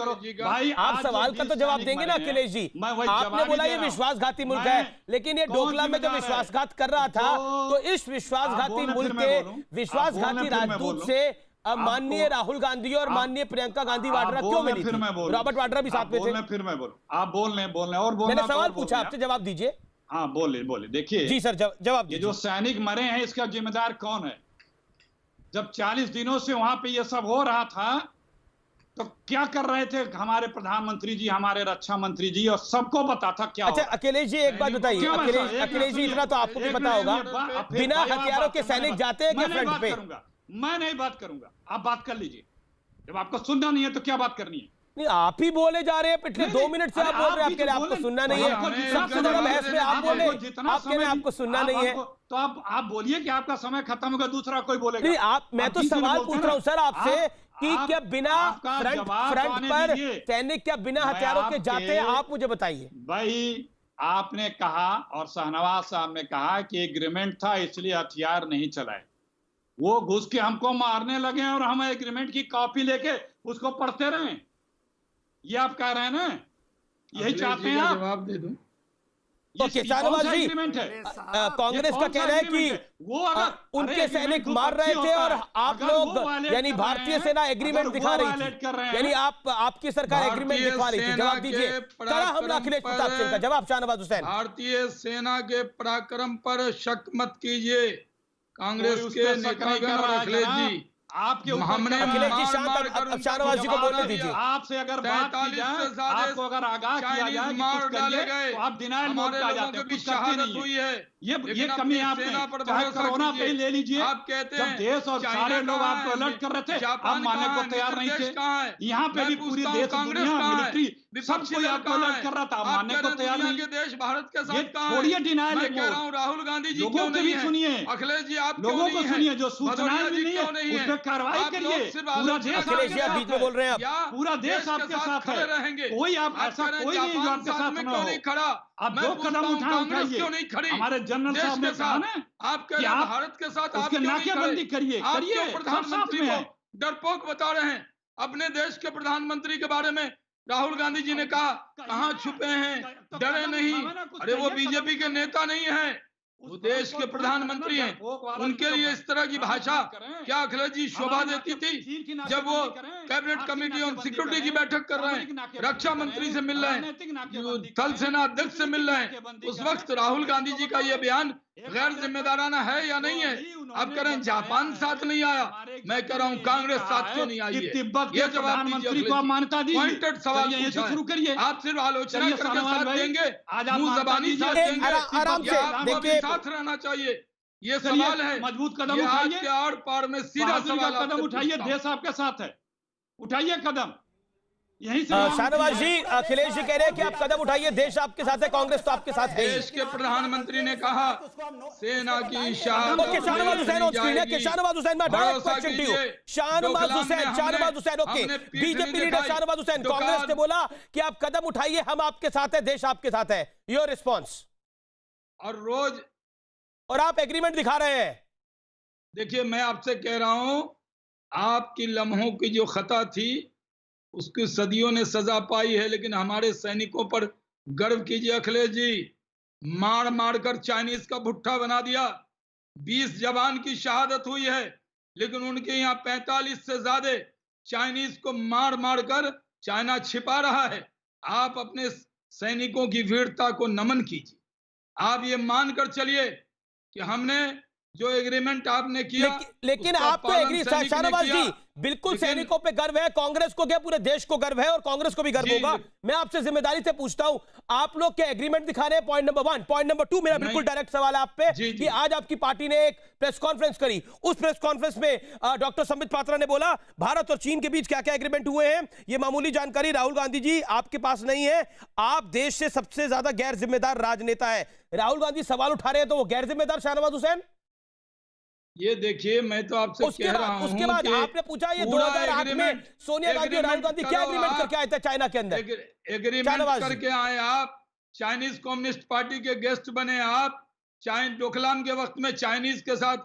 भाई, आप सवाल का तो जवाब देंगे ना अखिलेश जी? आपने बोला ये विश्वासघाती मुल्क है, लेकिन ये डोकलाम में जो विश्वासघात कर रहा था, तो इस विश्वासघाती मुल्क के विश्वासघाती राजदूत से माननीय राहुल गांधी और माननीय प्रियंका गांधी वाड्रा क्यों मिली थी? रॉबर्ट वाड्रा भी साथ में थे। फिर मैं बोलूं, आप बोलने और बोलना। मैंने सवाल पूछा आपसे, जवाब दीजिए। हाँ, बोले। देखिए जी सर, जवाब दीजिए। जो सैनिक मरे हैं, इसका जिम्मेदार कौन है? जब 40 दिनों से वहां पे ये सब हो रहा था, तो क्या कर रहे थे हमारे प्रधानमंत्री जी, हमारे रक्षा मंत्री जी, और सबको पता था क्या। अच्छा अखिलेश जी, एक बात बताइए। अखिलेश जी, इतना तो आपको भी पता होगा, बिना हथियारों के सैनिक जाते हैं क्या फ्रंट पे? मैं नहीं बात करूंगा, आप बात कर लीजिए। जब आपको सुनना नहीं है तो क्या बात करनी है? नहीं, आप ही बोले जा रहे हैं। पिछले 2 मिनट से आप बोल रहे हैं, आपके लिए आपको सुनना नहीं है। सबसे बड़ा बहस में आप बोले, आपके लिए आपको सुनना नहीं है। तो आप बोलिए कि आपका समय खत्म होगा, दूसरा कोई बोलेगा। नहीं, मैं तो सवाल पूछ रहा हूं सर आपसे कि क्या बिना फ्रंट पर सैनिक क्या बिना हथियारों के जाते हैं? आप मुझे बताइए। भाई, आपने कहा और शाहनवाज साहब ने कहा कि एग्रीमेंट था इसलिए हथियार नहीं चलाए। वो घुस के हमको मारने लगे और हम एग्रीमेंट की कॉपी लेके उसको पढ़ते रहे। ये आप कह रहे हैं ना, यही चाहते हैं आप? जवाब दे दूं। शाहनवाज जी, कांग्रेस का कहना है कि वो उनके सैनिक मार रहे थे और आप लोग, यानी भारतीय सेना एग्रीमेंट दिखा रही थी, यानी आपकी सरकार एग्रीमेंट दिखा रही थी। जवाब दीजिए। कड़ा हमला अखिलेश प्रताप सिंह का जवाब शाहनवाज हुसैन। भारतीय सेना के पराक्रम पर शक मत कीजिए, कांग्रेस के नेतागण और अखिलेश जी। आपके हमने शाहनवाज जी को बोलने दीजिए। आपसे अगर बात की जाए, आपको अगर आगाह किया जाए कि कुछ करिए, तो आप डिनायल मोड पे आ जाते हैं, कुछ करते नहीं है। ये कमी आप में, चाहे कोरोना पे ले लीजिए, आप कहते जब हैं देश और सारे लोग आपको अलर्ट कर रहे थे, आप मानने को तैयार नहीं थे। यहाँ पे भी पूरी देश दुनिया मिलिट्री विपक्षी कोई दल आपको कहाँ अलर्ट है? कर रहा था, आप मानने कह को रहे हैं तैयार दुनिया नहीं। के देश भारत के ये साथ कहाँ छोड़िए है? denial मैं एक कह वो। रहा हूँ राहुल गांधी जी लोगों क्यों को नहीं भी है? सुनिए। अखिलेश जी आप क्यों लोगों नहीं को हैं? सुनिए, जो सूचनाएं भदौरिया जी मिली है, क्यों नहीं उस हैं? पे कार्रवाई आप करिए। लोग सिर्फ पूरा आलोचना देश अखिलेश जी आप करेंगे बीच में बोल रहे हैं आप। या पूरा देश देश के आपके साथ खड़े है। रहेंगे। कोई आप आप ऐसा कह रहे हैं कोई नहीं जो जापान आपके साथ साथ में ना क्यों हो। नहीं खड़ा? आप मैं जो पूछता कदम हूं, उठाएं कांग्रेस उठाइए। क्यों नहीं खड़ी? हमारे जनरल देश साहब के ने कहा साथ ना आप कह कि रहे हैं आप भारत के साथ आप उसके क्यों नहीं नाकेबंदी खड़े? करिए, आप करिए, क्यों सब प्रधानमंत्री साथ में को है। डरपोक बता रहे हैं? अपने देश के प्रधानमंत्री के बारे में राहुल गांधी जी ने कहा कहाँ छुपे हैं, डरे नहीं। अरे वो बीजेपी के नेता नहीं है, वो देश के प्रधानमंत्री हैं। उनके लिए इस तरह की भाषा क्या अखिलेश जी शोभा देती थी? जब वो कैबिनेट कमेटी ऑन सिक्योरिटी की बैठक कर रहे हैं, रक्षा मंत्री से मिल रहे हैं, थल सेना अध्यक्ष से मिल रहे हैं, उस वक्त राहुल गांधी जी का ये बयान गैर जिम्मेदाराना है या नहीं है? अब कह रहे हैं जापान साथ नहीं आया, मैं कह रहा हूँ कांग्रेस साथ क्यों नहीं आई है? तिब्बत के ये जवाब दीजिए प्रधानमंत्री को आप मान्यता दीजिए। पॉइंटेड सवाल चलिए, यहीं से पूछा है। शुरू करिए। आप सिर्फ आलोचना चलिए, करके शाहनवाज साथ भाई, देंगे, आज आप मुंह मान्यता जबानी दीजिए। साथ एक देंगे, आराम या से आपको भी देखिए, साथ रहना चाहिए। ये चलिए, सवाल है, मजबूत कदम ये आज उठाइए। के आर पार में सीधा बहादुरी का सवाल कदम आपसे उठाइए, पूछता हूं। देश आपके साथ है। उठाइए कदम, यहीं से शाहनवाज जी, अखिलेश जी कह रहे हैं कि आप कदम उठाइए, देश आपके साथ है, कांग्रेस तो आपके साथ है ही। देश के प्रधानमंत्री ने कहा सेना की शहादत okay, Shahnawaz Hussain on screen है कि शाहनवाज हुसैन, मैं डायरेक्ट भरोसा क्वेश्चन टू यू। कीजिए, शाहनवाज डोकलाम हुसैन, में शाहनवाज हुसैन, ओके, हमने पीठ बीजेपी नहीं लीडर दिखाई। शाहनवाज हुसैन, डोकलाम- कांग्रेस ने बोला कि आप कदम उठाइए, हम आपके साथ है, देश आपके साथ है। Your response? और रोज और आप एग्रीमेंट दिखा रहे हैं। देखिए, मैं आपसे कह रहा हूं, आपकी लम्हों की जो खता थी उसकी सदियों ने सजा पाई है, लेकिन हमारे सैनिकों पर गर्व कीजिए अखिलेश जी। मार मार कर चाइनीज का भुट्टा बना दिया, 20 जवान की शहादत हुई है, लेकिन उनके यहाँ 45 से ज्यादा चाइनीज को मार मार कर चाइना छिपा रहा है। आप अपने सैनिकों की वीरता को नमन कीजिए। आप ये मानकर चलिए कि हमने जो एग्रीमेंट आपने किया, लेकिन उसका आप तो पालन एग्री, सैनिक ने शाहनवाज किया। जी, बिल्कुल लेकिन- सैनिकों पे गर्व है, कांग्रेस को क्या पूरे देश को गर्व है, और कांग्रेस को भी गर्व जी, होगा। मैं आपसे जिम्मेदारी से पूछता हूं, आप लोग क्या एग्रीमेंट दिखा रहे हैं? Point number 1। पॉइंट नंबर 2, मेरा बिल्कुल डायरेक्ट सवाल है आप पे जी, जी। कि आज आपकी पार्टी ने एक प्रेस कॉन्फ्रेंस करी, उस प्रेस कॉन्फ्रेंस में डॉक्टर संबित पात्रा ने बोला भारत और चीन के बीच क्या क्या एग्रीमेंट हुए हैं, ये मामूली जानकारी राहुल गांधी जी आपके पास नहीं है। आप देश से सबसे ज्यादा गैर जिम्मेदार राजनेता है, राहुल गांधी सवाल उठा रहे हैं तो वो गैर जिम्मेदार शाहनवाज हुसैन? ये देखिए, मैं तो आपसे कह रहा हूं उसके बाद कि आपने पूछा ये पूरा 2008 में एग्रीमेंट- सोनिया गांधी और राहुल गांधी क्या करो एग्रीमेंट आप। करके आए थे चाइना के अंदर? एग्रीमेंट शाहनवाज जी। करके आए आप, चाइनीज कम्युनिस्ट पार्टी के गेस्ट बने आप, डोकलाम के वक्त में चाइनीज के साथ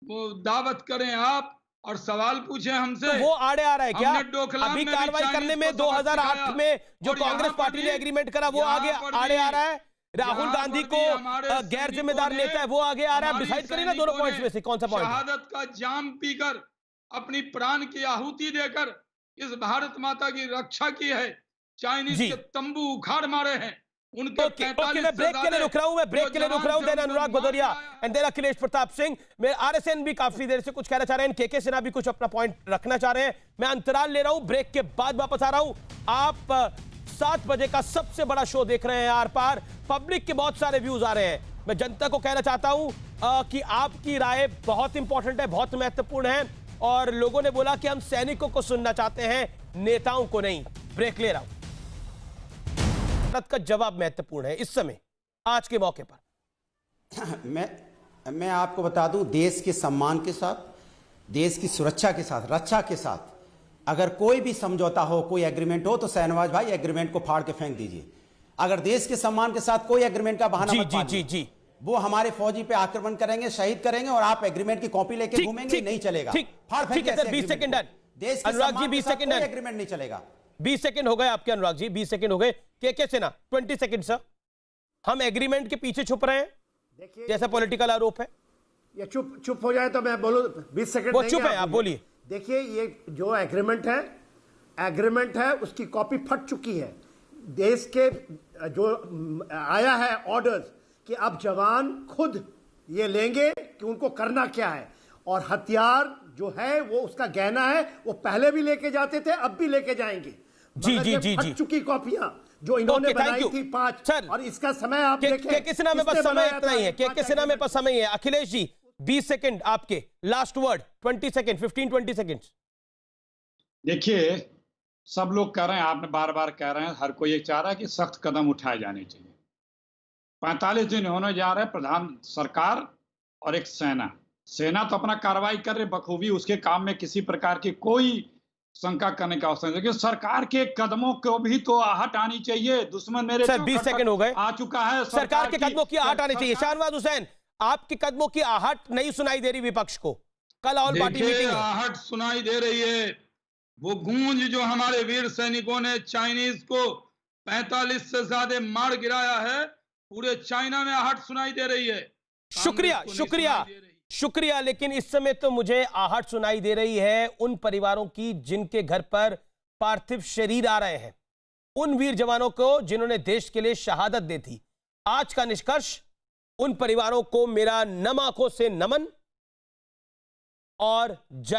वो दावत करें आप और सवाल पूछे हमसे। तो वो आड़े आ रहा है क्या? हमने डोकलाम अभी में भी कार्रवाई चाइनीज करने में को सबक 2008 सिखाया। में जो और यहाँ कांग्रेस पर पार्टी ने भी- एग्रीमेंट करा वो यहाँ आगे पर आड़े भी- आ रहा है। राहुल यहाँ गांधी पर को भी हमारे गैर जिम्मेदार सैनिकों नेता है वो आगे आ रहा है। हमारी डिसाइड करिए ना दोनों सैनिकों पॉइंट्स ने में से कौन सा पॉइंट? शहादत का जाम पीकर अपनी प्राण की आहुति देकर इस भारत माता की रक्षा की है। चाइनीज जी। के तंबू उखाड़ मारे हैं, उनके ओके, 45 मैं से ब्रेक के लिए ज्यादा रुक रहा हूं, मैं ब्रेक जो के लिए रुक रहा हूं। जवान देन थे, उनको अनुराग मार भदौरिया गिराया। And then Akhilesh Pratap Singh. मैं आरएसएन भी काफी देर से कुछ कहना चाह रहे हैं, केके सिन्हा भी कुछ अपना पॉइंट रखना चाह रहे हैं। मैं अंतराल ले रहा हूं, ब्रेक के बाद वापस आ रहा हूं। आप 7 बजे का सबसे बड़ा शो देख रहे हैं आर पार। पब्लिक के बहुत सारे व्यूज आ रहे हैं। मैं जनता को कहना चाहता हूं कि आपकी राय बहुत इंपॉर्टेंट है, बहुत महत्वपूर्ण है, और लोगों ने बोला कि हम सैनिकों को सुनना चाहते हैं, नेताओं को नहीं। ब्रेक ले रहा हूं। भारत का जवाब महत्वपूर्ण है इस समय, आज के मौके पर। मैं आपको बता दूं, देश के सम्मान के साथ, देश की सुरक्षा के साथ, रक्षा के साथ अगर कोई भी समझौता हो, कोई एग्रीमेंट हो, तो शाहनवाज भाई एग्रीमेंट को फाड़ के फेंक दीजिए। अगर देश के सम्मान के साथ कोई एग्रीमेंट का बहाना मत मानिए। जी वो हमारे फौजी पे आक्रमण करेंगे, शहीद करेंगे, और आप एग्रीमेंट की कॉपी लेके घूमेंगे, नहीं चलेगा। फाड़ फेंक ठीक है सर, 20 सेकंड डन। देश के अनुराग जी, सम्मान के 20 साथ सेकंड कोई डन। एग्रीमेंट नहीं चलेगा। 20 सेकंड हो गए आपके अनुराग जी, 20 सेकंड हो गए। के सिन्हा 20 सेकंड सर। हम एग्रीमेंट के पीछे छुप रहे हैं देखिए, जैसा पॉलिटिकल आरोप है। ये चुप हो जाए तो मैं बोलूं, 20 सेकंड वो देंगे चुप है, आप बोलिए। देखिए, ये जो एग्रीमेंट है उसकी कॉपी फट चुकी है। देश के जो आया है ऑर्डर्स कि अब जवान खुद ये लेंगे कि उनको करना क्या है, और हथियार जो है वो उसका गहना है, वो पहले भी लेके जाते थे, अब भी लेके जाएंगे। जी, मगर जी, ये जी, फट जी। चुकी कॉपियां जो इन्होंने Okay, thank बनाई you. थी 5, सर, और इसका समय आप देखें। के सिन्हा में बस किसने समय बनाया इतना था ही है। ये के 5 सिन्हा में agreement? बस समय ही है। अखिलेश जी 20 सेकंड आपके, लास्ट वर्ड 20 सेकंड, 15-20 सेकंड। देखिए, सब लोग कह रहे हैं, आपने बार बार कह रहे हैं, हर कोई ये चाह रहा है कि सख्त कदम उठाए जाने चाहिए। 45 दिन होने जा रहे हैं, प्रधान सरकार और एक सेना तो अपना कार्रवाई कर रहे बखूबी, उसके काम में किसी प्रकार की कोई शंका करने का अवसर नहीं, लेकिन सरकार के कदमों को भी तो आहट आनी चाहिए। दुश्मन मेरे सर 20 सेकंड हो गए, आ चुका है। सरकार के कदमों की आहट आनी चाहिए। शाहनवाज हुसैन, आपके कदमों की आहट नहीं सुनाई दे रही विपक्ष को। कल ऑल पार्टी मीटिंग है, आहट सुनाई दे रही है। वो गूंज जो हमारे वीर सैनिकों ने चाइनीज को 45 से ज्यादा मार गिराया है, पूरे चाइना में आहट सुनाई दे रही है। शुक्रिया शुक्रिया शुक्रिया। लेकिन इस समय तो मुझे आहट सुनाई दे रही है उन परिवारों की जिनके घर पर पार्थिव शरीर आ रहे हैं, उन वीर जवानों को जिन्होंने देश के लिए शहादत दी थी। आज का निष्कर्ष, उन परिवारों को मेरा नम आंखों से नमन और जय